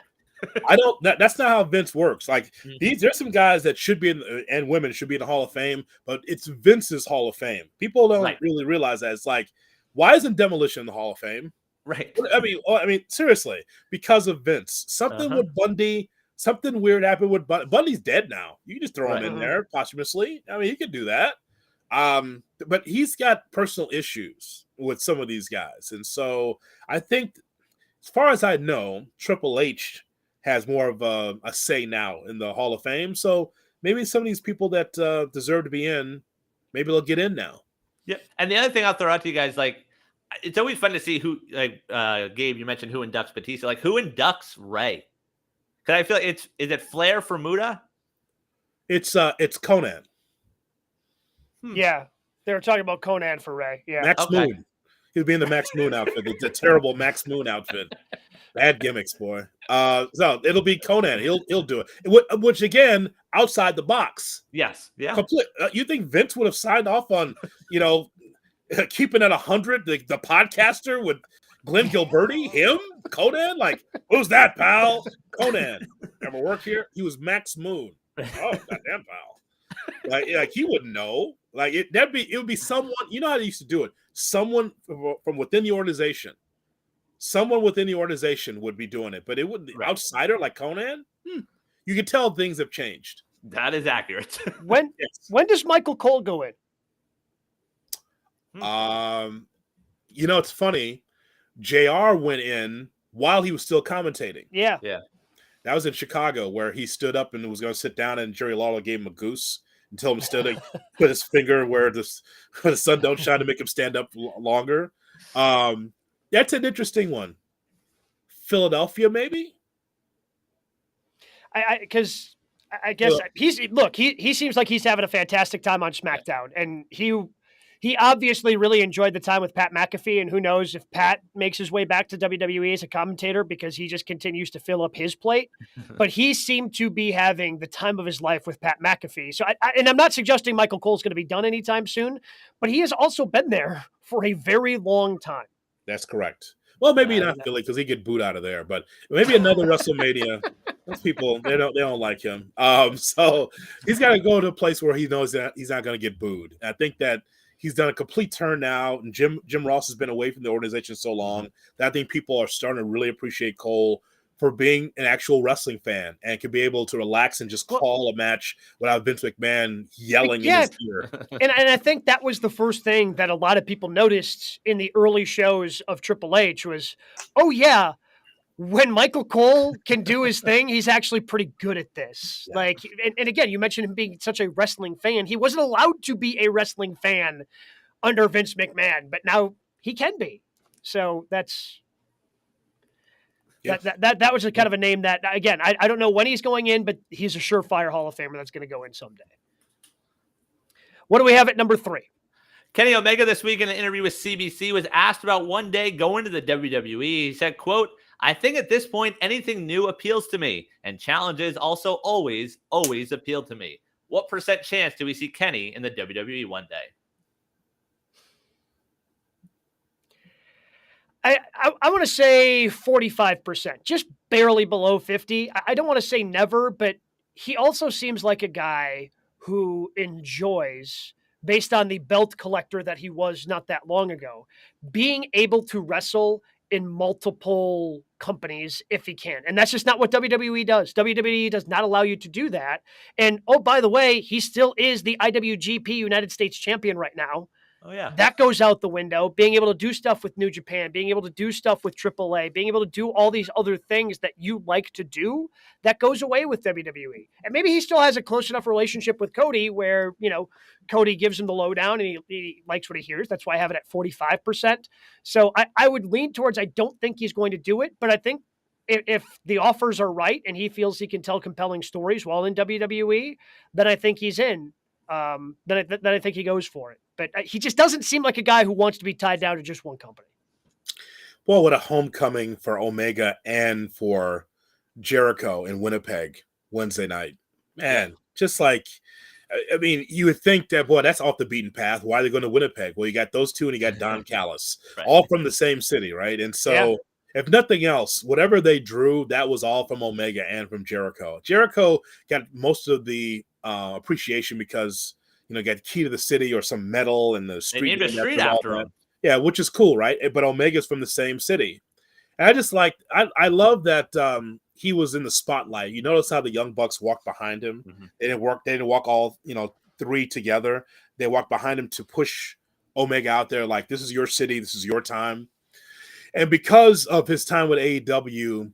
That's not how Vince works. Like there's some guys that should be and women should be in the Hall of Fame, but it's Vince's Hall of Fame. People don't really realize that. It's like, why isn't Demolition in the Hall of Fame? Right. I mean, seriously, because of Vince. Something with Bundy, something weird happened with Bundy. Bundy's dead now. You can just throw him in there posthumously. I mean, he could do that. But he's got personal issues with some of these guys. And so I think, as far as I know, Triple H has more of a say now in the Hall of Fame. So maybe some of these people that deserve to be in, maybe they'll get in now. Yeah. And the other thing I'll throw out to you guys, like, it's always fun to see who, like, Gabe, you mentioned who inducts Batista. Like, who inducts Ray? Because I feel like is it Flair for Muta? It's Conan. Yeah. They were talking about Conan for Ray. Yeah. Max Moon. He'll be in the Max Moon outfit. The terrible Max Moon outfit. Bad gimmicks, boy. So it'll be Conan. He'll do it. Which again, outside the box. Yes. Yeah. You think Vince would have signed off on, keeping at 100 the podcaster with Glenn Gilberti? Him? Conan? Like, who's that, pal? Conan. Ever work here? He was Max Moon. Oh, goddamn, pal. Like he wouldn't know. Like it would be someone. You know how they used to do it. Someone from within the organization. Someone within the organization would be doing it, but it wouldn't. Outsider like Conan. You can tell things have changed. That is accurate. When does Michael Cole go in? It's funny. JR went in while he was still commentating. Yeah. That was in Chicago, where he stood up and was going to sit down, and Jerry Lawler gave him a goose and told him to put his finger where the sun don't shine to make him stand up longer. That's an interesting one. Philadelphia, maybe? Because I guess he seems like he's having a fantastic time on SmackDown, and he obviously really enjoyed the time with Pat McAfee, and who knows if Pat makes his way back to WWE as a commentator, because he just continues to fill up his plate. But he seemed to be having the time of his life with Pat McAfee. So, and I'm not suggesting Michael Cole's going to be done anytime soon, but he has also been there for a very long time. That's correct. Well, maybe not Philly, because he get booed out of there, but maybe another WrestleMania. Those people, they don't like him. So he's got to go to a place where he knows that he's not going to get booed. And I think that he's done a complete turn now, and Jim Ross has been away from the organization so long that I think people are starting to really appreciate Cole for being an actual wrestling fan and can be able to relax and just call a match without Vince McMahon yelling in his ear. And I think that was the first thing that a lot of people noticed in the early shows of Triple H was, oh yeah, when Michael Cole can do his thing, he's actually pretty good at this. Yeah. Like, and again, you mentioned him being such a wrestling fan. He wasn't allowed to be a wrestling fan under Vince McMahon, but now he can be. So that's... Yes. That was a kind of a name that, again, I don't know when he's going in, but he's a surefire Hall of Famer that's going to go in someday. What do we have at number 3? Kenny Omega this week in an interview with CBC was asked about one day going to the WWE. He said, quote, "I think at this point, anything new appeals to me, and challenges also always appeal to me. What % chance do we see Kenny in the WWE one day?" I want to say 45%, just barely below 50. I don't want to say never, but he also seems like a guy who enjoys, based on the belt collector that he was not that long ago, being able to wrestle in multiple companies if he can. And that's just not what WWE does. WWE does not allow you to do that. And, oh, by the way, he still is the IWGP United States champion right now. Oh yeah. That goes out the window. Being able to do stuff with New Japan, being able to do stuff with AAA, being able to do all these other things that you like to do, that goes away with WWE. And maybe he still has a close enough relationship with Cody where, Cody gives him the lowdown and he likes what he hears. That's why I have it at 45%. So I would lean towards, I don't think he's going to do it, but I think if the offers are right and he feels he can tell compelling stories while in WWE, then I think he's in. Then I think he goes for it. But he just doesn't seem like a guy who wants to be tied down to just one company. Well, what a homecoming for Omega and for Jericho in Winnipeg Wednesday night. Man, just like, I mean, you would think that, boy, that's off the beaten path. Why are they going to Winnipeg? Well, you got those two and you got Don Callis, Right. all from the same city, right? And so if nothing else, whatever they drew, that was all from Omega and from Jericho. Jericho got most of the appreciation because, got Key to the City or some medal and the street. They named a street after him. Yeah, which is cool, right? But Omega's from the same city. And I just I love that he was in the spotlight. You notice how the Young Bucks walked behind him. Mm-hmm. They didn't walk all, three together. They walked behind him to push Omega out there like, this is your city, this is your time. And because of his time with AEW,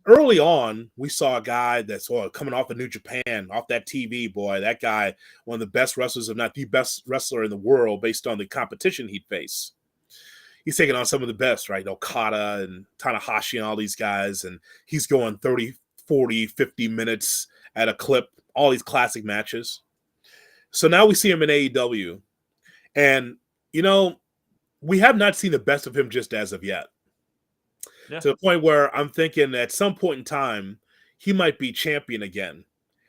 early on, we saw a guy that's coming off of New Japan, off that TV, boy. That guy, one of the best wrestlers, if not the best wrestler in the world based on the competition he'd face. He's taking on some of the best, right? Okada and Tanahashi and all these guys. And he's going 30, 40, 50 minutes at a clip, all these classic matches. So now we see him in AEW. And, we have not seen the best of him just as of yet. Yeah. To the point where I'm thinking at some point in time, he might be champion again.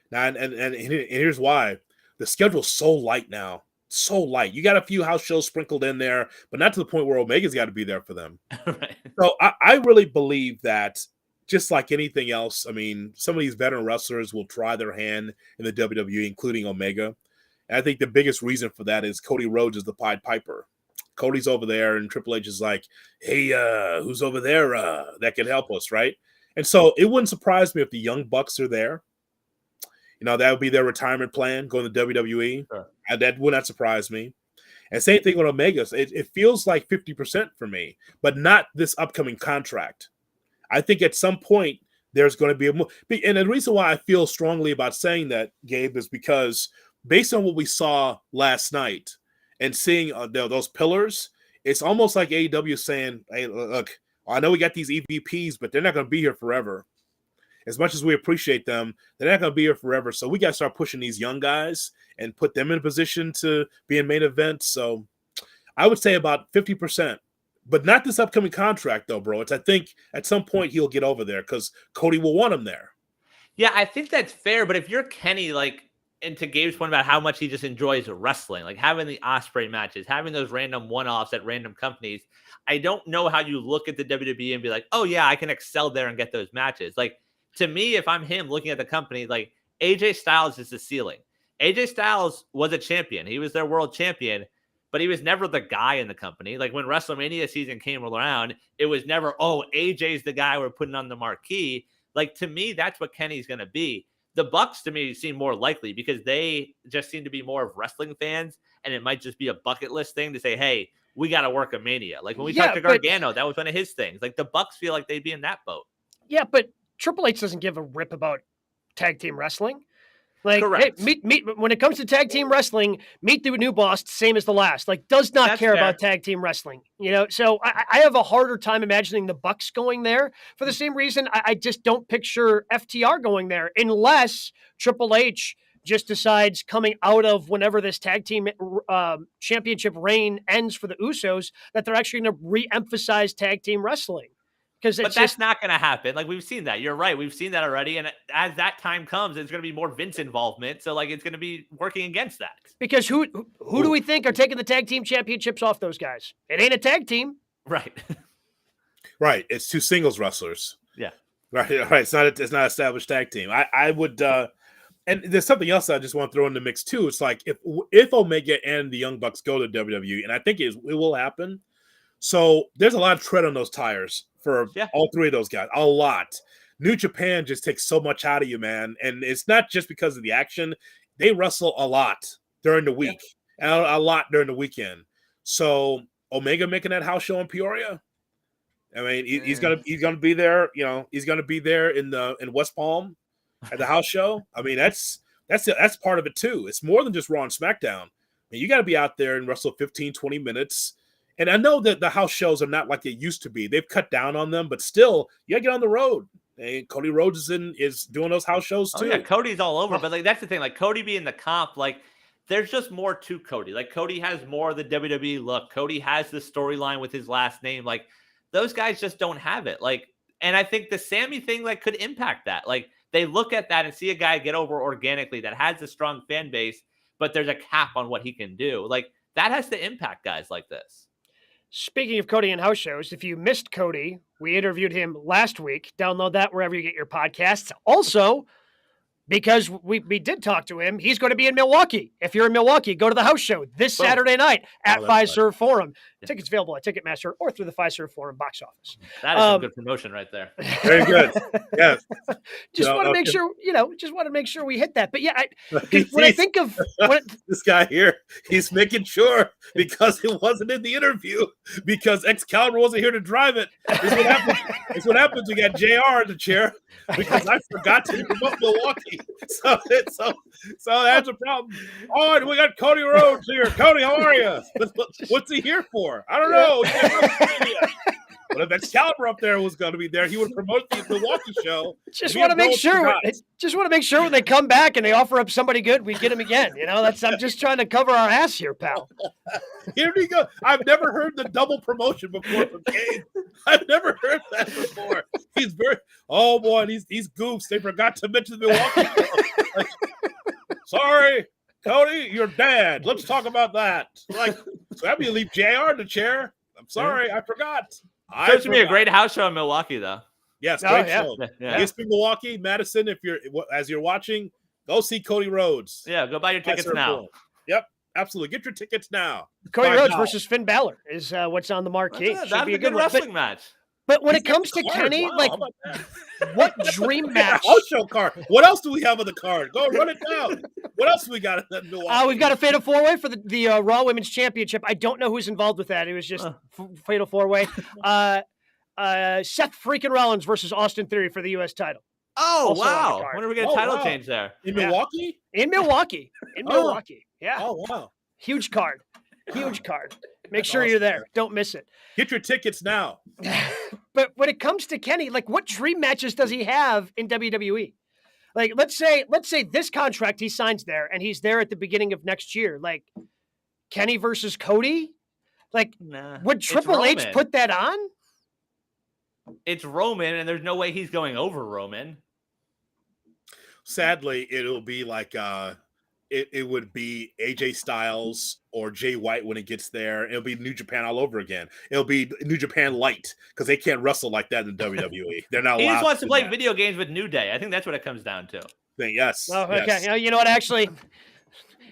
Now, and here's why. The schedule's so light now. So light. You got a few house shows sprinkled in there, but not to the point where Omega's got to be there for them. Right. So I really believe that, just like anything else, I mean, some of these veteran wrestlers will try their hand in the WWE, including Omega. And I think the biggest reason for that is Cody Rhodes is the Pied Piper. Cody's over there, and Triple H is like, hey, who's over there that can help us, right? And so it wouldn't surprise me if the Young Bucks are there. That would be their retirement plan, going to WWE. Sure. That would not surprise me. And same thing with Omega. It feels like 50% for me, but not this upcoming contract. I think at some point there's going to be and the reason why I feel strongly about saying that, Gabe, is because based on what we saw last night, and seeing those pillars, it's almost like AEW saying, hey, look, I know we got these EVPs, but they're not going to be here forever. As much as we appreciate them, they're not going to be here forever. So we got to start pushing these young guys and put them in a position to be in main events. So I would say about 50%, but not this upcoming contract though, bro. I think at some point he'll get over there because Cody will want him there. Yeah, I think that's fair. But if you're Kenny, and to Gabe's point about how much he just enjoys wrestling, like having the Ospreay matches, having those random one-offs at random companies, I don't know how you look at the WWE and be like, oh yeah, I can excel there and get those matches. Like, to me, if I'm him looking at the company, like AJ Styles is the ceiling. AJ Styles was a champion. He was their world champion, but he was never the guy in the company. Like when WrestleMania season came around, it was never, oh, AJ's the guy we're putting on the marquee. Like, to me, that's what Kenny's going to be. The Bucks, to me, seem more likely because they just seem to be more of wrestling fans, and it might just be a bucket list thing to say, hey, we got to work a Mania. Like when we talked to Gargano, that was one of his things. Like the Bucks feel like they'd be in that boat. Yeah, but Triple H doesn't give a rip about tag team wrestling. Like, correct. Hey, meet when it comes to tag team wrestling, meet the new boss, same as the last. Like, does not care about tag team wrestling. So I have a harder time imagining the Bucks going there for the same reason. I just don't picture FTR going there unless Triple H just decides coming out of whenever this tag team championship reign ends for the Usos that they're actually going to re-emphasize tag team wrestling. But that's not going to happen. Like we've seen that. You're right. We've seen that already. And as that time comes, it's going to be more Vince involvement. So it's going to be working against that. Because who do we think are taking the tag team championships off those guys? It ain't a tag team. Right. Right. It's two singles wrestlers. Yeah. Right. It's not established tag team. I would, and there's something else I just want to throw in the mix too. It's like if Omega and the Young Bucks go to WWE, and I think it will happen. So there's a lot of tread on those tires for all three of those guys. A lot. New Japan just takes so much out of you, man. And it's not just because of the action. They wrestle a lot during the week and a lot during the weekend. So Omega making that house show in Peoria. I mean, he's gonna be there. You know, he's gonna be there in West Palm at the house show. I mean, that's part of it too. It's more than just Raw and SmackDown. I mean, you got to be out there and wrestle 15, 20 minutes. And I know that the house shows are not like they used to be. They've cut down on them, but still, you got to get on the road. And Cody Rhodes is doing those house shows too. Oh yeah, Cody's all over. But like that's the thing. Like Cody being the comp, like there's just more to Cody. Like Cody has more of the WWE look. Cody has the storyline with his last name. Like those guys just don't have it. Like, and I think the Sammy thing like could impact that. Like they look at that and see a guy get over organically that has a strong fan base, but there's a cap on what he can do. Like that has to impact guys like this. Speaking of Cody and house shows, if you missed Cody, we interviewed him last week. Download that wherever you get your podcasts. Also, because we did talk to him, he's going to be in Milwaukee. If you're in Milwaukee, go to the house show this Saturday night at Fiserv Forum. Tickets available at Ticketmaster or through the Fiserv Forum box office. That is some good promotion right there. Very good. Yes. Just want to make sure, we hit that. But yeah, when I think of this guy here, he's making sure because it wasn't in the interview because Excalibur wasn't here to drive it. It's what happens. We got JR in the chair because I forgot to promote Milwaukee. So that's a problem. Oh, we got Cody Rhodes here. Cody, how are you? What's he here for? I don't know. But if Excalibur up there was going to be there, he would promote the Milwaukee show. Just want to make sure when they come back and they offer up somebody good, we get him again. You know, I'm just trying to cover our ass here, pal. Here we go. I've never heard the double promotion before from Gabe. I've never heard that before. He's these goofs. They forgot to mention the Milwaukee show. Like, sorry, Cody, you're dead. Let's talk about that. Like, so that means leave JR in the chair. I'm sorry, I forgot. It's to be a great house show in Milwaukee, though. Yes, great show. Yeah. Milwaukee, Madison. If you're watching, go see Cody Rhodes. Yeah, go buy your tickets now. Yep, absolutely. Get your tickets now. Cody Rhodes versus Finn Balor is what's on the marquee. That'd be a good wrestling match. But when it comes to Kenny, what dream match? House show card. What else do we have on the card? Go run it down. What else do we got in that Milwaukee? We've got a Fatal 4-Way for the Raw Women's Championship. I don't know who's involved with that. It was just Fatal 4-Way. Seth freaking Rollins versus Austin Theory for the U.S. title. Oh, wow. When are we going to title change there? In Milwaukee? In Milwaukee. Yeah. Oh, wow. Huge card. Make sure you're there. Don't miss it. Get your tickets now. But when it comes to Kenny, like what dream matches does he have in WWE? Like, let's say this contract he signs there and he's there at the beginning of next year. Like Kenny versus Cody? Like, would Triple H put that on? It's Roman, and there's no way he's going over Roman. Sadly, it'll be like it would be AJ Styles or Jay White when it gets there. It'll be New Japan all over again. It'll be New Japan light because they can't wrestle like that in WWE. They're not allowed. He just wants to play video games with New Day. I think that's what it comes down to. Yes. Oh, okay. Yes. You know what? Actually,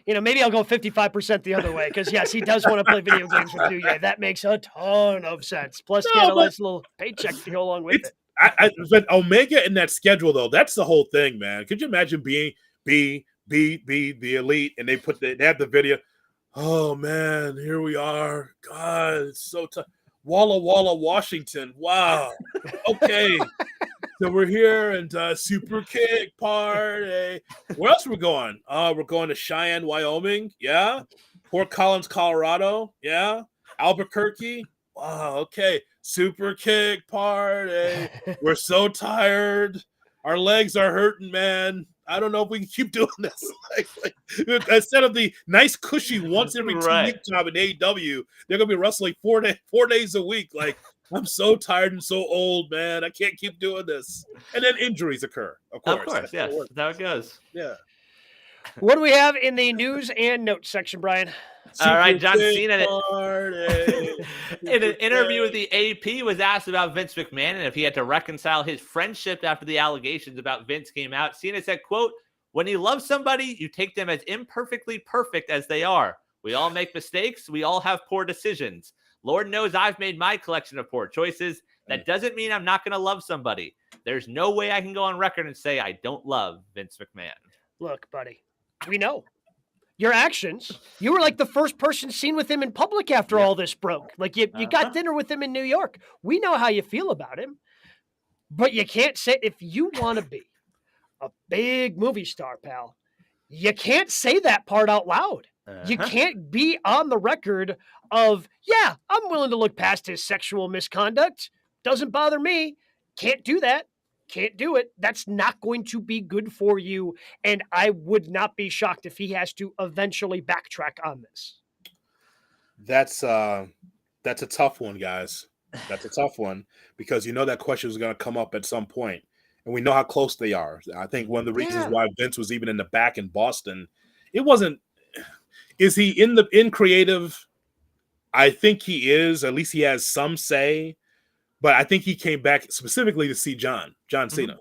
maybe I'll go 55% the other way because, yes, he does want to play video games with New Day. That makes a ton of sense. Plus, get a nice little paycheck to go along with it. But Omega in that schedule, though, that's the whole thing, man. Could you imagine being the elite and they have the video? Oh man, here we are. God, it's so tough. Walla Walla, Washington. Wow. Okay. So we're here and super kick party. Where else are we going? We're going to Cheyenne, Wyoming. Yeah. Fort Collins, Colorado. Yeah. Albuquerque. Wow. Okay. Super kick party. We're so tired. Our legs are hurting, man. I don't know if we can keep doing this. Instead of the nice, cushy once every 2 week job in AEW, they're gonna be wrestling 4 days a week. Like, I'm so tired and so old, man. I can't keep doing this. And then injuries occur. Of course, yes. That's how it goes. Yeah. What do we have in the news and notes section, Brian? All right, John Cena in an interview with the AP was asked about Vince McMahon and if he had to reconcile his friendship after the allegations about Vince came out. Cena said, quote, "When you love somebody, you take them as imperfectly perfect as they are. We all make mistakes. We all have poor decisions. Lord knows I've made my collection of poor choices. That doesn't mean I'm not going to love somebody. There's no way I can go on record and say I don't love Vince McMahon." Look, buddy, we know. your actions. You were like the first person seen with him in public after all this broke. Like you got dinner with him in New York. We know how you feel about him, but you can't say, if you want to be a big movie star, pal, you can't say that part out loud. You can't be on the record of, yeah, I'm willing to look past his sexual misconduct. Doesn't bother me. Can't do that. Can't do it. That's not going to be good for you. And I would not be shocked if he has to eventually backtrack on this. That's a tough one, guys. That's a tough one because you know that question is going to come up at some point, and we know how close they are. I think one of the reasons why Vince was even in the back in Boston, it wasn't. Is he in creative? I think he is. At least he has some say. But I think he came back specifically to see John Cena.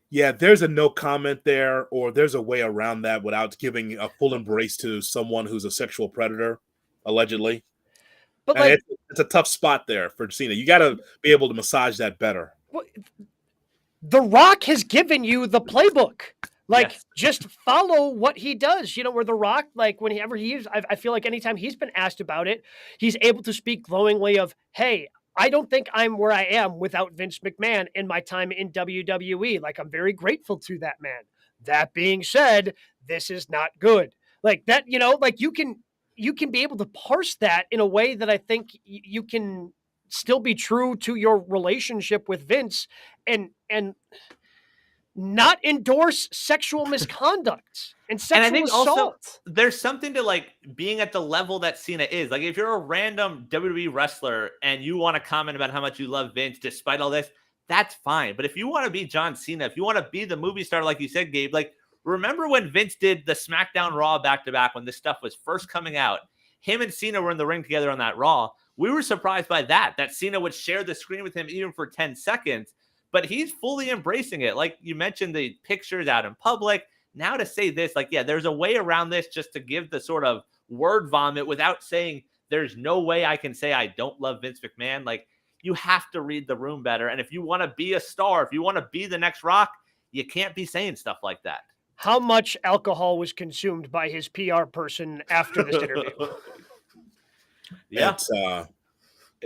Yeah, there's a no comment there, or there's a way around that without giving a full embrace to someone who's a sexual predator, allegedly. But like, it's a tough spot there for Cena. You got to be able to massage that better. The Rock has given you the playbook. Like, just follow what he does. You know, where The Rock, like, whenever I feel like anytime he's been asked about it, he's able to speak glowingly of, hey, I don't think I'm where I am without Vince McMahon in my time in WWE. Like, I'm very grateful to that man. That being said, this is not good. Like that, you know, like you can be able to parse that in a way that I think you can still be true to your relationship with Vince and not endorse sexual misconduct and sexual I think assault. Also, there's something to like being at the level that Cena is. Like if you're a random WWE wrestler and you want to comment about how much you love Vince despite all this, that's fine. But if you want to be John Cena, if you want to be the movie star, like you said, Gabe, like remember when Vince did the SmackDown Raw back-to-back when this stuff was first coming out? Him and Cena were in the ring together on that Raw. We were surprised by that Cena would share the screen with him even for 10 seconds. But he's fully embracing it. Like you mentioned, the pictures out in public. Now to say this, like, yeah, there's a way around this just to give the sort of word vomit without saying there's no way I can say I don't love Vince McMahon. Like, you have to read the room better. And if you want to be a star, if you want to be the next Rock, you can't be saying stuff like that. How much alcohol was consumed by his PR person after this interview? Yeah.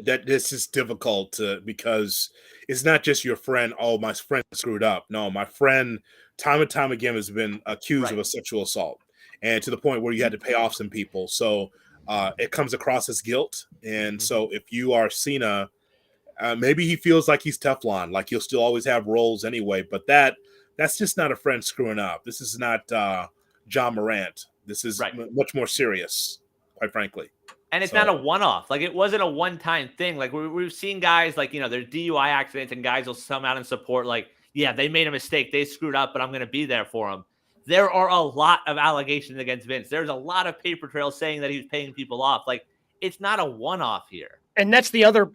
That this is difficult because it's not just your friend. Oh, my friend screwed up. No, my friend time and time again has been accused of a sexual assault, and to the point where you had to pay off some people. So it comes across as guilt. And so if you are Cena, maybe he feels like he's Teflon, like he'll still always have roles anyway. But that's just not a friend screwing up. This is not John Morant. This is much more serious, quite frankly. And it's not a one-off. Like, it wasn't a one-time thing. Like, we've seen guys, like, you know, there's DUI accidents, and guys will come out and support, like, yeah, they made a mistake. They screwed up, but I'm going to be there for them. There are a lot of allegations against Vince. There's a lot of paper trails saying that he was paying people off. Like, it's not a one-off here. And that's the other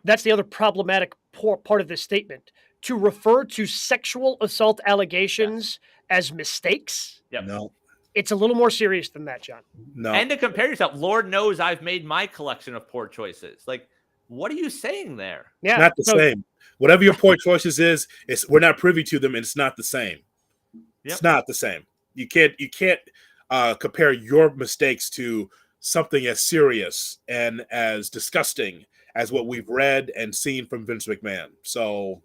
problematic part of this statement. To refer to sexual assault allegations as mistakes. No. It's a little more serious than that, John. No. And to compare yourself, Lord knows I've made my collection of poor choices. Like, what are you saying there? Yeah, not the same. Whatever your poor choices is, we're not privy to them, and it's not the same. It's not the same. You can't compare your mistakes to something as serious and as disgusting as what we've read and seen from Vince McMahon. So,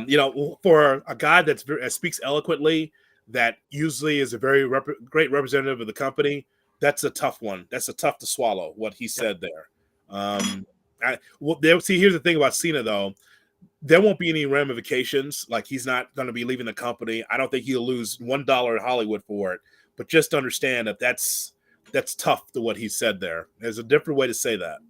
you know, for a guy that speaks eloquently, that usually is a very great representative of the company, that's a tough one. That's tough to swallow, what he said there. See, here's the thing about Cena, though. There won't be any ramifications. Like, he's not going to be leaving the company. I don't think he'll lose $1 in Hollywood for it. But just understand that that's tough to what he said there. There's a different way to say that.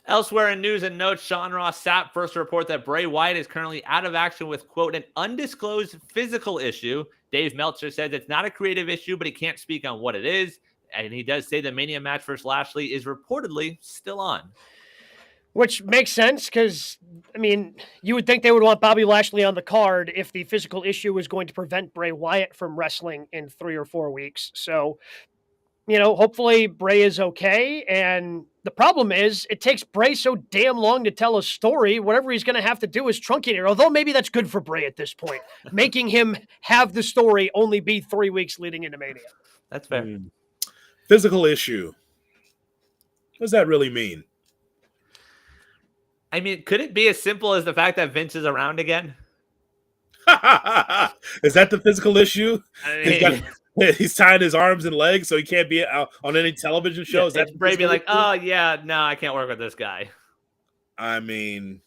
Elsewhere in news and notes, Sean Ross Sapp first to report that Bray Wyatt is currently out of action with, quote, an undisclosed physical issue. Dave Meltzer says it's not a creative issue, but he can't speak on what it is. And he does say the Mania match versus Lashley is reportedly still on. Which makes sense because, I mean, you would think they would want Bobby Lashley on the card if the physical issue was going to prevent Bray Wyatt from wrestling in 3 or 4 weeks. So hopefully Bray is okay. And the problem is it takes Bray so damn long to tell a story. Whatever he's going to have to do is truncate it. Although maybe that's good for Bray at this point, making him have the story only be 3 weeks leading into Mania. That's fair. Physical issue. What does that really mean? I mean, could it be as simple as the fact that Vince is around again? Is that the physical issue? I mean, He's tying his arms and legs so he can't be out on any television shows. It's Bray being like, oh, yeah, no, I can't work with this guy. I mean,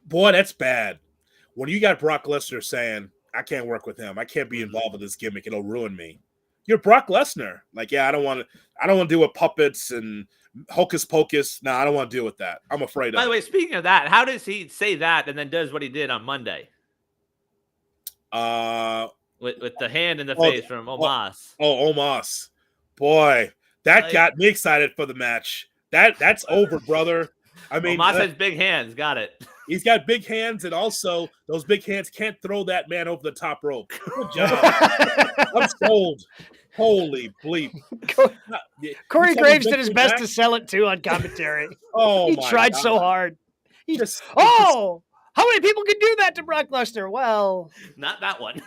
boy, that's bad. When you got Brock Lesnar saying, I can't work with him, I can't be involved with this gimmick, it'll ruin me. You're Brock Lesnar. Like, yeah, I don't want to deal with puppets and hocus pocus. No, I don't want to deal with that. I'm afraid By the way, speaking of that, how does he say that and then does what he did on Monday? With the hand in the face from Omos. Omos. Boy, that got me excited for the match. That's over, brother. I mean, Omos has big hands. Got it. He's got big hands, and also those big hands can't throw that man over the top rope. Good job. I'm sold. Holy bleep. Corey Graves did his best to sell it too on commentary. He tried so hard. How many people can do that to Brock Lesnar? Well, not that one.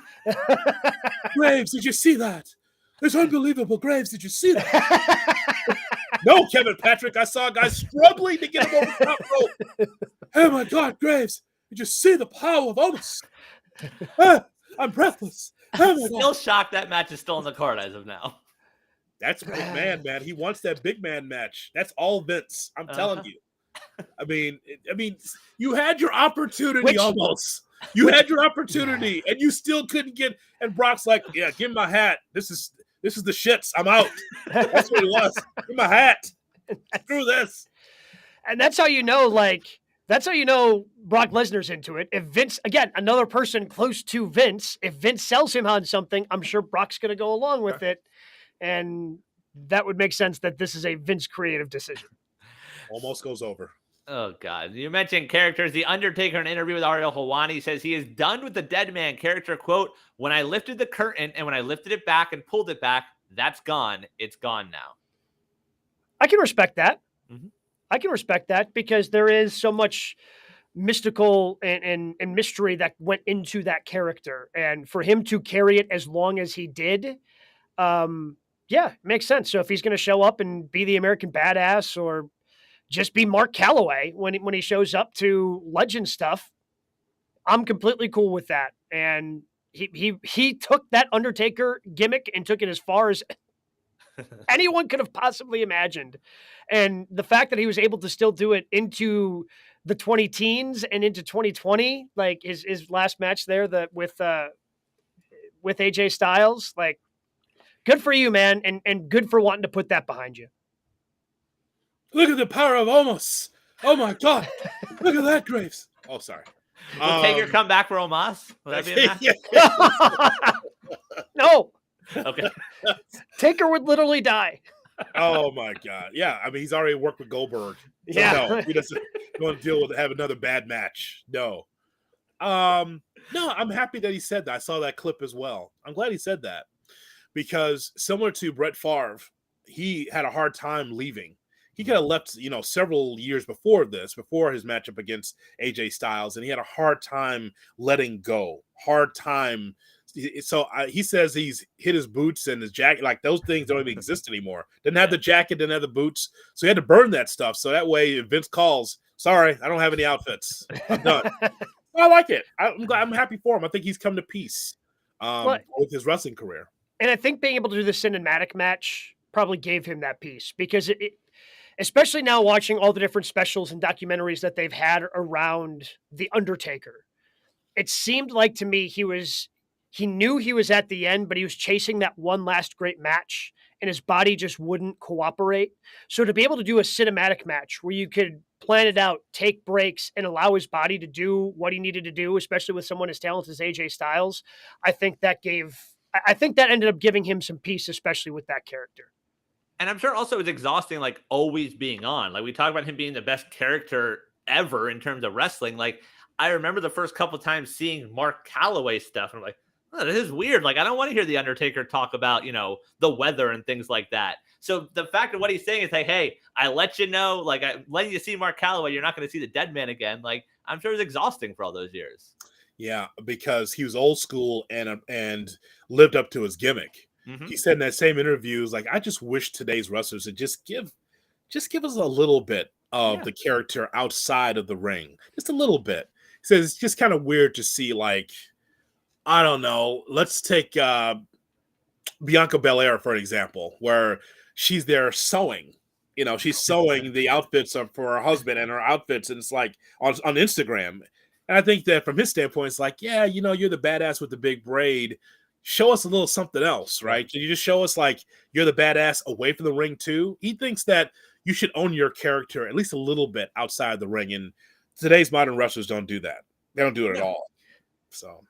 Graves, did you see that? It's unbelievable. Graves, did you see that? No, Kevin Patrick. I saw a guy struggling to get him over the top rope. Oh my God, Graves, did you see the power of Omos? I'm breathless. Oh my Still shocked that match is still on the card as of now. That's big man. He wants that big man match. That's all Vince. I'm telling you. I mean, you had your opportunity almost. You had your opportunity, and you still couldn't get. And Brock's like, "Yeah, give me my hat. This is the shits. I'm out." That's what it was. Give me my hat. Screw this. And that's how you know, Brock Lesnar's into it. If Vince, again, another person close to Vince, if Vince sells him on something, I'm sure Brock's going to go along with it, and that would make sense that this is a Vince creative decision. Almost goes over. Oh, God. You mentioned characters. The Undertaker in an interview with Ariel Helwani says he is done with the dead man character. Quote, when I lifted the curtain and when I lifted it back and pulled it back, that's gone. It's gone now. I can respect that. Mm-hmm. I can respect that because there is so much mystical and mystery that went into that character. And for him to carry it as long as he did, makes sense. So if he's going to show up and be the American Badass or just be Mark Calloway when he shows up to Legend stuff, I'm completely cool with that. And he took that Undertaker gimmick and took it as far as anyone could have possibly imagined. And the fact that he was able to still do it into the 20-teens and into 2020, like his last match there with AJ Styles, like, good for you, man. And good for wanting to put that behind you. Look at the power of Omos. Oh my God. Look at that, Graves. Oh, sorry. Will Taker come back for Omos? Will that be a match? No. Okay. Taker would literally die. Oh my God. Yeah. I mean, he's already worked with Goldberg. So yeah. No, he doesn't want to have another bad match. No. No, I'm happy that he said that. I saw that clip as well. I'm glad he said that because similar to Brett Favre, he had a hard time leaving. He could have left, several years before his matchup against AJ Styles, and he had a hard time letting go. Hard time. So he says he's hit his boots and his jacket. Like those things don't even exist anymore. Didn't have the jacket, didn't have the boots. So he had to burn that stuff. So that way, if Vince calls, sorry, I don't have any outfits. I'm done. I like it. I'm happy for him. I think he's come to peace with his wrestling career. And I think being able to do the cinematic match probably gave him that peace because especially now watching all the different specials and documentaries that they've had around The Undertaker, it seemed like to me he knew he was at the end, but he was chasing that one last great match and his body just wouldn't cooperate. So to be able to do a cinematic match where you could plan it out, take breaks, and allow his body to do what he needed to do, especially with someone as talented as AJ Styles, I think that ended up giving him some peace, especially with that character. And I'm sure also it's exhausting, like always being on. Like we talk about him being the best character ever in terms of wrestling. Like I remember the first couple of times seeing Mark Calloway stuff, and I'm like, oh, this is weird. Like, I don't want to hear the Undertaker talk about, the weather and things like that. So the fact of what he's saying is like, hey, I let you know, like, I letting you see Mark Calloway, you're not going to see the dead man again. Like, I'm sure it's exhausting for all those years. Yeah, because he was old school and lived up to his gimmick. Mm-hmm. He said in that same interview, was like, I just wish today's wrestlers would just give us a little bit of the character outside of the ring, just a little bit. He says it's just kind of weird to see, like, I don't know. Let's take Bianca Belair for an example, where she's there sewing. She's sewing the outfits for her husband and her outfits, and it's like on Instagram. And I think that from his standpoint, it's like, yeah, you're the badass with the big braid. Show us a little something else, right? Can you just show us like you're the badass away from the ring too? He thinks that you should own your character at least a little bit outside the ring. And today's modern wrestlers don't do that. They don't do it at all. So.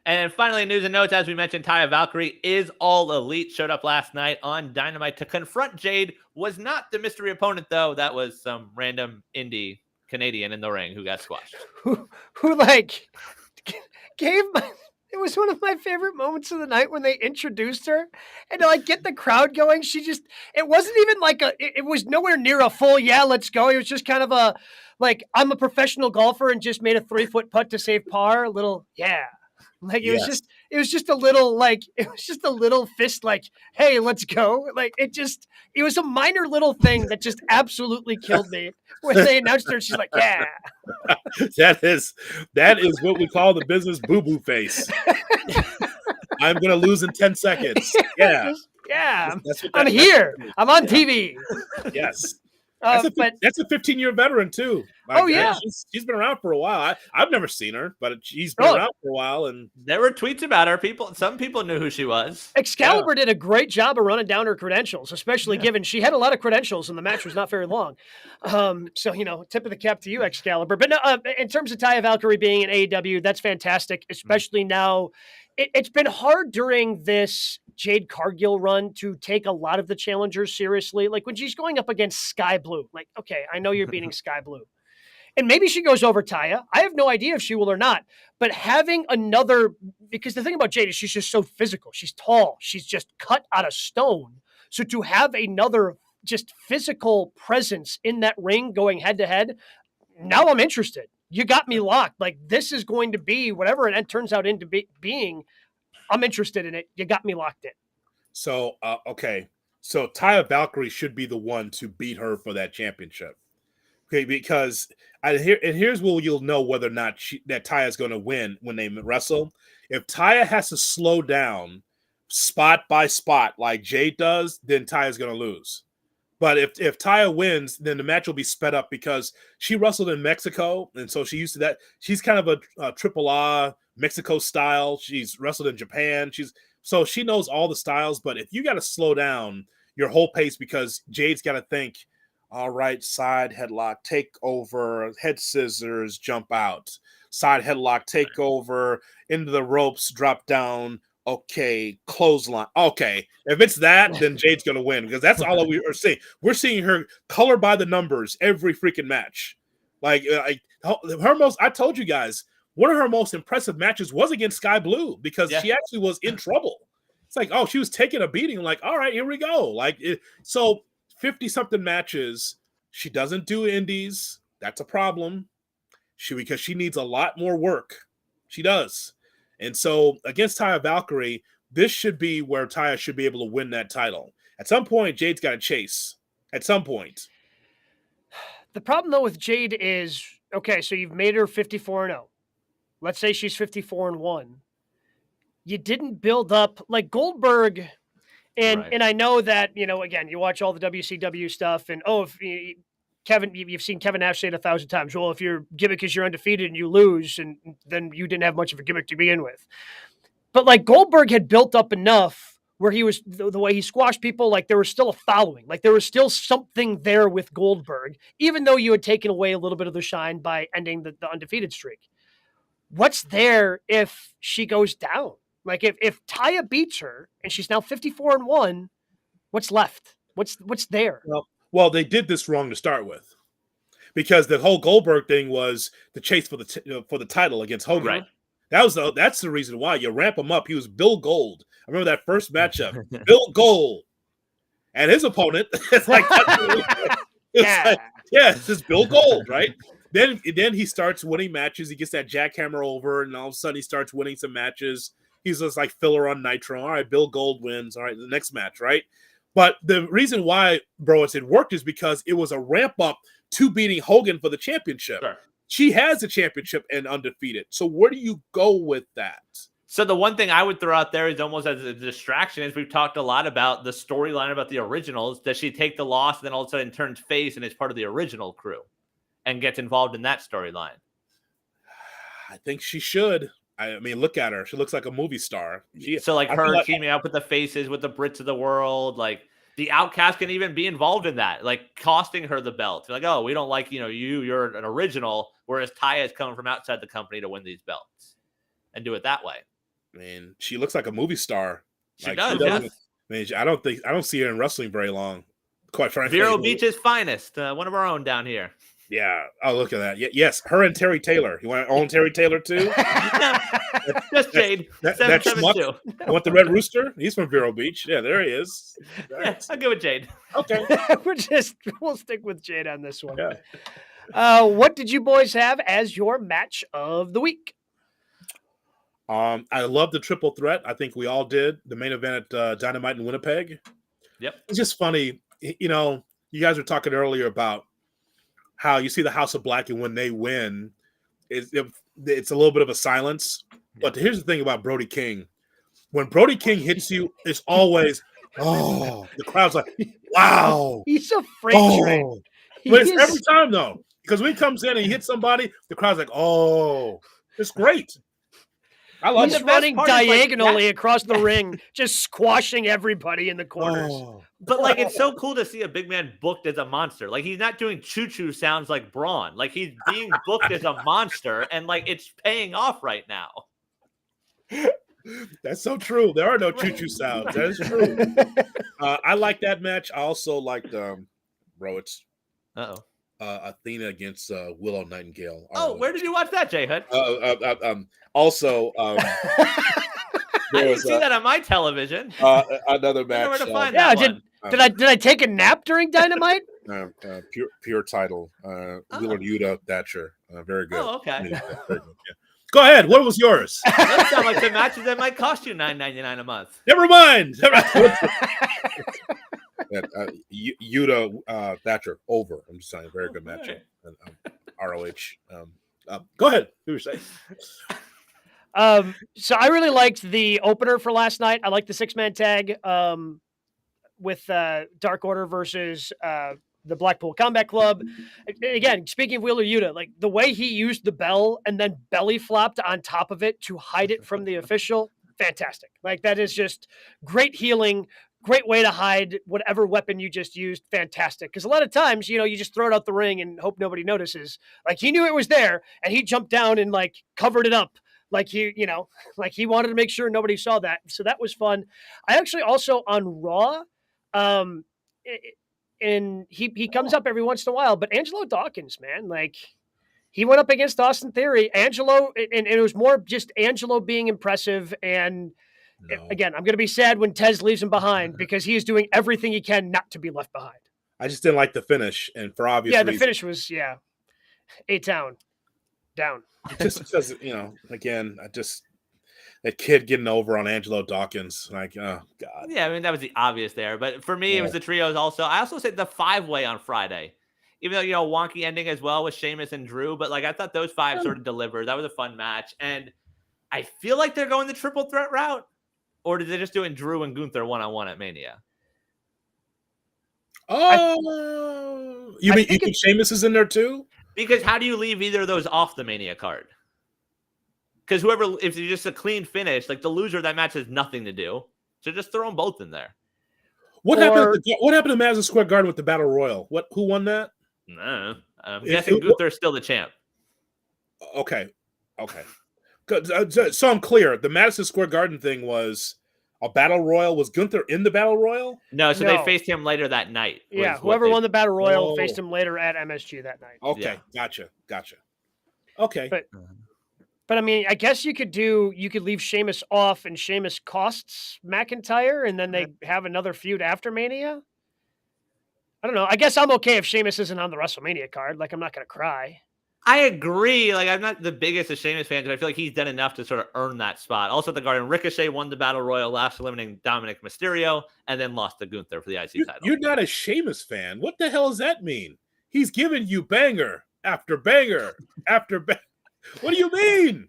And finally, news and notes, as we mentioned, Taya Valkyrie is All Elite. Showed up last night on Dynamite to confront Jade. Was not the mystery opponent, though. That was some random indie Canadian in the ring who got squashed. Who like gave it was one of my favorite moments of the night when they introduced her and to like get the crowd going. It wasn't even like it was nowhere near a full, yeah, let's go. It was just kind of a, like, I'm a professional golfer and just made a 3-foot putt to save par. A little, yeah. Like it was just a little fist, like, hey, let's go. Like it was a minor little thing that just absolutely killed me. When they announced her, she's like, yeah. That is what we call the business boo-boo face. I'm gonna lose in 10 seconds. Yeah. I'm here. I'm on TV. Yes. That's a 15-year veteran too. Yeah, she's been around for a while. I've never seen her, but she's been around for a while. And there were tweets about her. Some people knew who she was. Excalibur did a great job of running down her credentials, especially given she had a lot of credentials and the match was not very long. So tip of the cap to you, Excalibur. But no, in terms of Taya Valkyrie being in AEW, that's fantastic, especially now. It's been hard during this Jade Cargill run to take a lot of the challengers seriously. Like when she's going up against Sky Blue, like, okay, I know you're beating Sky Blue. And maybe she goes over Taya. I have no idea if she will or not. But having another, because the thing about Jade is she's just so physical. She's tall. She's just cut out of stone. So to have another just physical presence in that ring going head to head, now I'm interested. You got me locked. Like this is going to be whatever it turns out into being. I'm interested in it. You got me locked in. So, okay. So Taya Valkyrie should be the one to beat her for that championship. Okay, because here's where you'll know whether or not that Taya is going to win when they wrestle. If Taya has to slow down spot by spot like Jade does, then Taya's going to lose. But if Taya wins, then the match will be sped up because she wrestled in Mexico, and so she used to that. She's kind of a triple A Mexico style. She's wrestled in Japan. So she knows all the styles. But if you got to slow down your whole pace because Jade's got to think, all right, side headlock, take over, head scissors, jump out, side headlock, take over, into the ropes, drop down. Okay, clothesline. Okay, if it's that, then Jade's going to win because that's all we are seeing. We're seeing her color by the numbers every freaking match. Like her most, I told you guys, one of her most impressive matches was against Sky Blue because she actually was in trouble. It's like, oh, she was taking a beating. Like, all right, here we go. Like, so 50-something matches. She doesn't do indies. That's a problem. Because she needs a lot more work. She does. And so against Taya Valkyrie, this should be where Taya should be able to win that title. At some point, Jade's got to chase. At some point. The problem, though, with Jade is, okay, so you've made her 54-0. Let's say she's 54-1. You didn't build up like Goldberg. And I know that, again, you watch all the WCW stuff and, Kevin, you've seen Kevin Nash say it 1,000 times. Well, if your gimmick is you're undefeated and you lose, and then you didn't have much of a gimmick to begin with. But like Goldberg had built up enough where he was the way he squashed people, like there was still a following, like there was still something there with Goldberg, even though you had taken away a little bit of the shine by ending the undefeated streak. What's there if she goes down? Like if Taya beats her and she's now 54-1, what's left? What's there? Well, they did this wrong to start with, because the whole Goldberg thing was the chase for the title against Hogan. Right. That's the reason why you ramp him up. He was Bill Gold. I remember that first matchup, Bill Gold, and his opponent. It's like, this is Bill Gold, right? Then he starts winning matches. He gets that jackhammer over, and all of a sudden he starts winning some matches. He's just like filler on Nitro. All right, Bill Gold wins. All right, the next match, right? But the reason why, bro, it worked is because it was a ramp up to beating Hogan for the championship. Sure. She has the championship and undefeated. So where do you go with that? So the one thing I would throw out there is almost as a distraction is we've talked a lot about the storyline about the originals. Does she take the loss and then all of a sudden turns face and is part of the original crew and gets involved in that storyline? I think she should. I mean, look at her. She looks like a movie star. So like her teaming up with the faces, with the Brits of the world, like the Outcast can even be involved in that, like costing her the belt. Like, oh, we don't like, you're an original, whereas Taya is coming from outside the company to win these belts and do it that way. I mean, she looks like a movie star. She does. Yes. I mean, I don't see her in wrestling very long, quite frankly. Vero Beach's finest, one of our own down here. Yeah. Oh, look at that. Yes, her and Terry Taylor. You want to own Terry Taylor too? Just Jade. That's schmuck. You want the Red Rooster? He's from Vero Beach. Yeah, there he is. Yeah, I'll go with Jade. Okay. We'll stick with Jade on this one. Yeah. What did you boys have as your match of the week? I love the triple threat. I think we all did. The main event at Dynamite in Winnipeg. Yep. It's just funny. You guys were talking earlier about how you see the House of Black, and when they win, it's a little bit of a silence. But here's the thing about Brody King. When Brody King hits you, it's always, the crowd's like, wow. He's a freight train. But it's every time, though. Because when he comes in and he hits somebody, the crowd's like, oh, it's great. I love He's running diagonally across the ring, just squashing everybody in the corners. But it's so cool to see a big man booked as a monster. Like he's not doing choo-choo sounds like Braun. Like he's being booked as a monster, and it's paying off right now. That's so true. There are no choo-choo sounds. That is true. I like that match. I also liked Rowitz. Athena against Willow Nightingale. Where did you watch that, JHood? Also, I didn't see that on my television. Another match. Where to find that one. Did I take a nap during Dynamite? Pure title. Wheeler Yuta Thatcher. Very good. Oh, okay. Very good, yeah. Go ahead. What was yours? Those sound like the matches that might cost you $9.99 a month. Never mind. Yuta Thatcher over. I'm just saying, very good match. ROH. Go ahead. Who were you saying? So I really liked the opener for last night. I liked the 6-man tag with Dark Order versus the Blackpool Combat Club. Again, speaking of Wheeler Yuta, the way he used the bell and then belly flopped on top of it to hide it from the official, fantastic. That is just great healing. Great way to hide whatever weapon you just used. Fantastic. Because a lot of times, you just throw it out the ring and hope nobody notices. He knew it was there and he jumped down and covered it up. He wanted to make sure nobody saw that. So that was fun. I actually also on Raw, and he comes up every once in a while, but Angelo Dawkins, man, he went up against Austin Theory. Angelo, and it was more just Angelo being impressive. And again, I'm going to be sad when Tez leaves him behind because he is doing everything he can not to be left behind. I just didn't like the finish, and for obvious reasons. The finish was, A-Town, down. Just because, again, that kid getting over on Angelo Dawkins, oh, God. Yeah, I mean, that was the obvious there. But for me, it was the trios also. I also said the 5-way on Friday. Even though, wonky ending as well with Sheamus and Drew. But, I thought those 5 sort of delivered. That was a fun match. And I feel like they're going the triple threat route. Or did they just doing Drew and Gunther one-on-one at Mania? Oh, you think Sheamus is in there too? Because how do you leave either of those off the Mania card? Because if you just a clean finish, the loser of that match has nothing to do. So just throw them both in there. What happened to Madison Square Garden with the Battle Royal? Who won that? No, I'm guessing Gunther's still the champ. Okay. So I'm clear. The Madison Square Garden thing was a Battle Royal. Was Gunther in the Battle Royal? No, they faced him later that night. Yeah, whoever won the Battle Royal faced him later at MSG that night. Okay, gotcha. Okay. But But I mean, I guess you could leave Sheamus off and Sheamus costs McIntyre and then they have another feud after Mania. I don't know. I guess I'm okay if Sheamus isn't on the WrestleMania card. Like, I'm not going to cry. I agree. Like, I'm not the biggest of Sheamus fans, but I feel like he's done enough to sort of earn that spot. Also at the Garden, Ricochet won the Battle Royal, last eliminating Dominic Mysterio, and then lost to Gunther for the IC title. You're not a Sheamus fan. What the hell does that mean? He's giving you banger after banger after banger. What do you mean?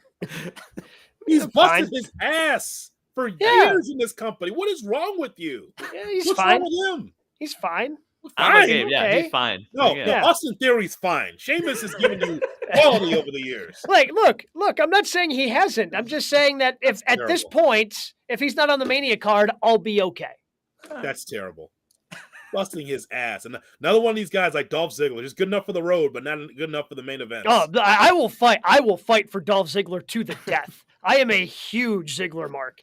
He's busted his ass for years in this company. What is wrong with you? Yeah, he's What's fine. wrong with him? He's fine. Fine. Okay. Yeah, he's fine. No, yeah. Austin Theory's fine. Sheamus has given you quality over the years. Like, look, I'm not saying he hasn't. I'm just saying that if at this point, if he's not on the Mania card, I'll be okay. That's terrible. Busting his ass. And another one of these guys like Dolph Ziggler, just good enough for the road, but not good enough for the main event. Oh, I will fight. I will fight for Dolph Ziggler to the death. I am a huge Ziggler mark.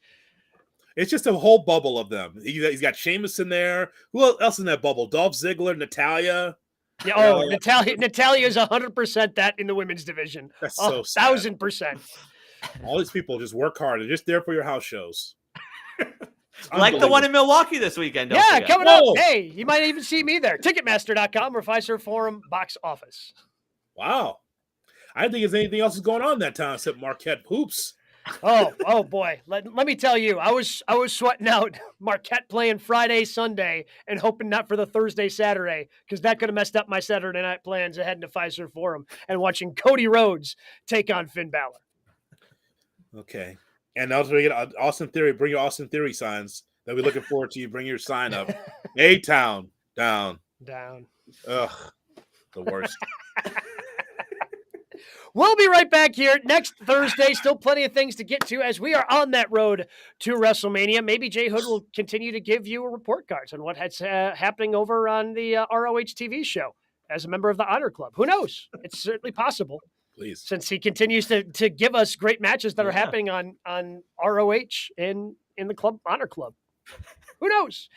It's just a whole bubble of them. He's got Sheamus in there. Who else in that bubble? Dolph Ziggler, Natalya. Yeah, Natalya is 100% that in the women's division. That's so sad. 1,000%. All these people just work hard. They're just there for your house shows. Like the one in Milwaukee this weekend. Yeah, coming up. Hey, you might even see me there. Ticketmaster.com or Fiserv Forum box office. Wow. I didn't think there's anything else going on that time except Marquette hoops. Oh boy. Let me tell you, I was sweating out Marquette playing Friday, Sunday, and hoping not for the Thursday, Saturday, because that could have messed up my Saturday night plans of heading to Fiserv Forum and watching Cody Rhodes take on Finn Balor. Okay. And also we get Austin Theory. Bring your Austin Theory signs. They'll be looking forward to you. Bring your sign up. A-Town. Down. Ugh. The worst. We'll be right back here next Thursday. Still plenty of things to get to as we are on that road to WrestleMania. Maybe JHood will continue to give you a report cards on what's happening over on the ROH TV show as a member of the Honor Club. Who knows? It's certainly possible. Please. Since he continues to give us great matches that are happening on ROH in the Club Honor Club. Who knows?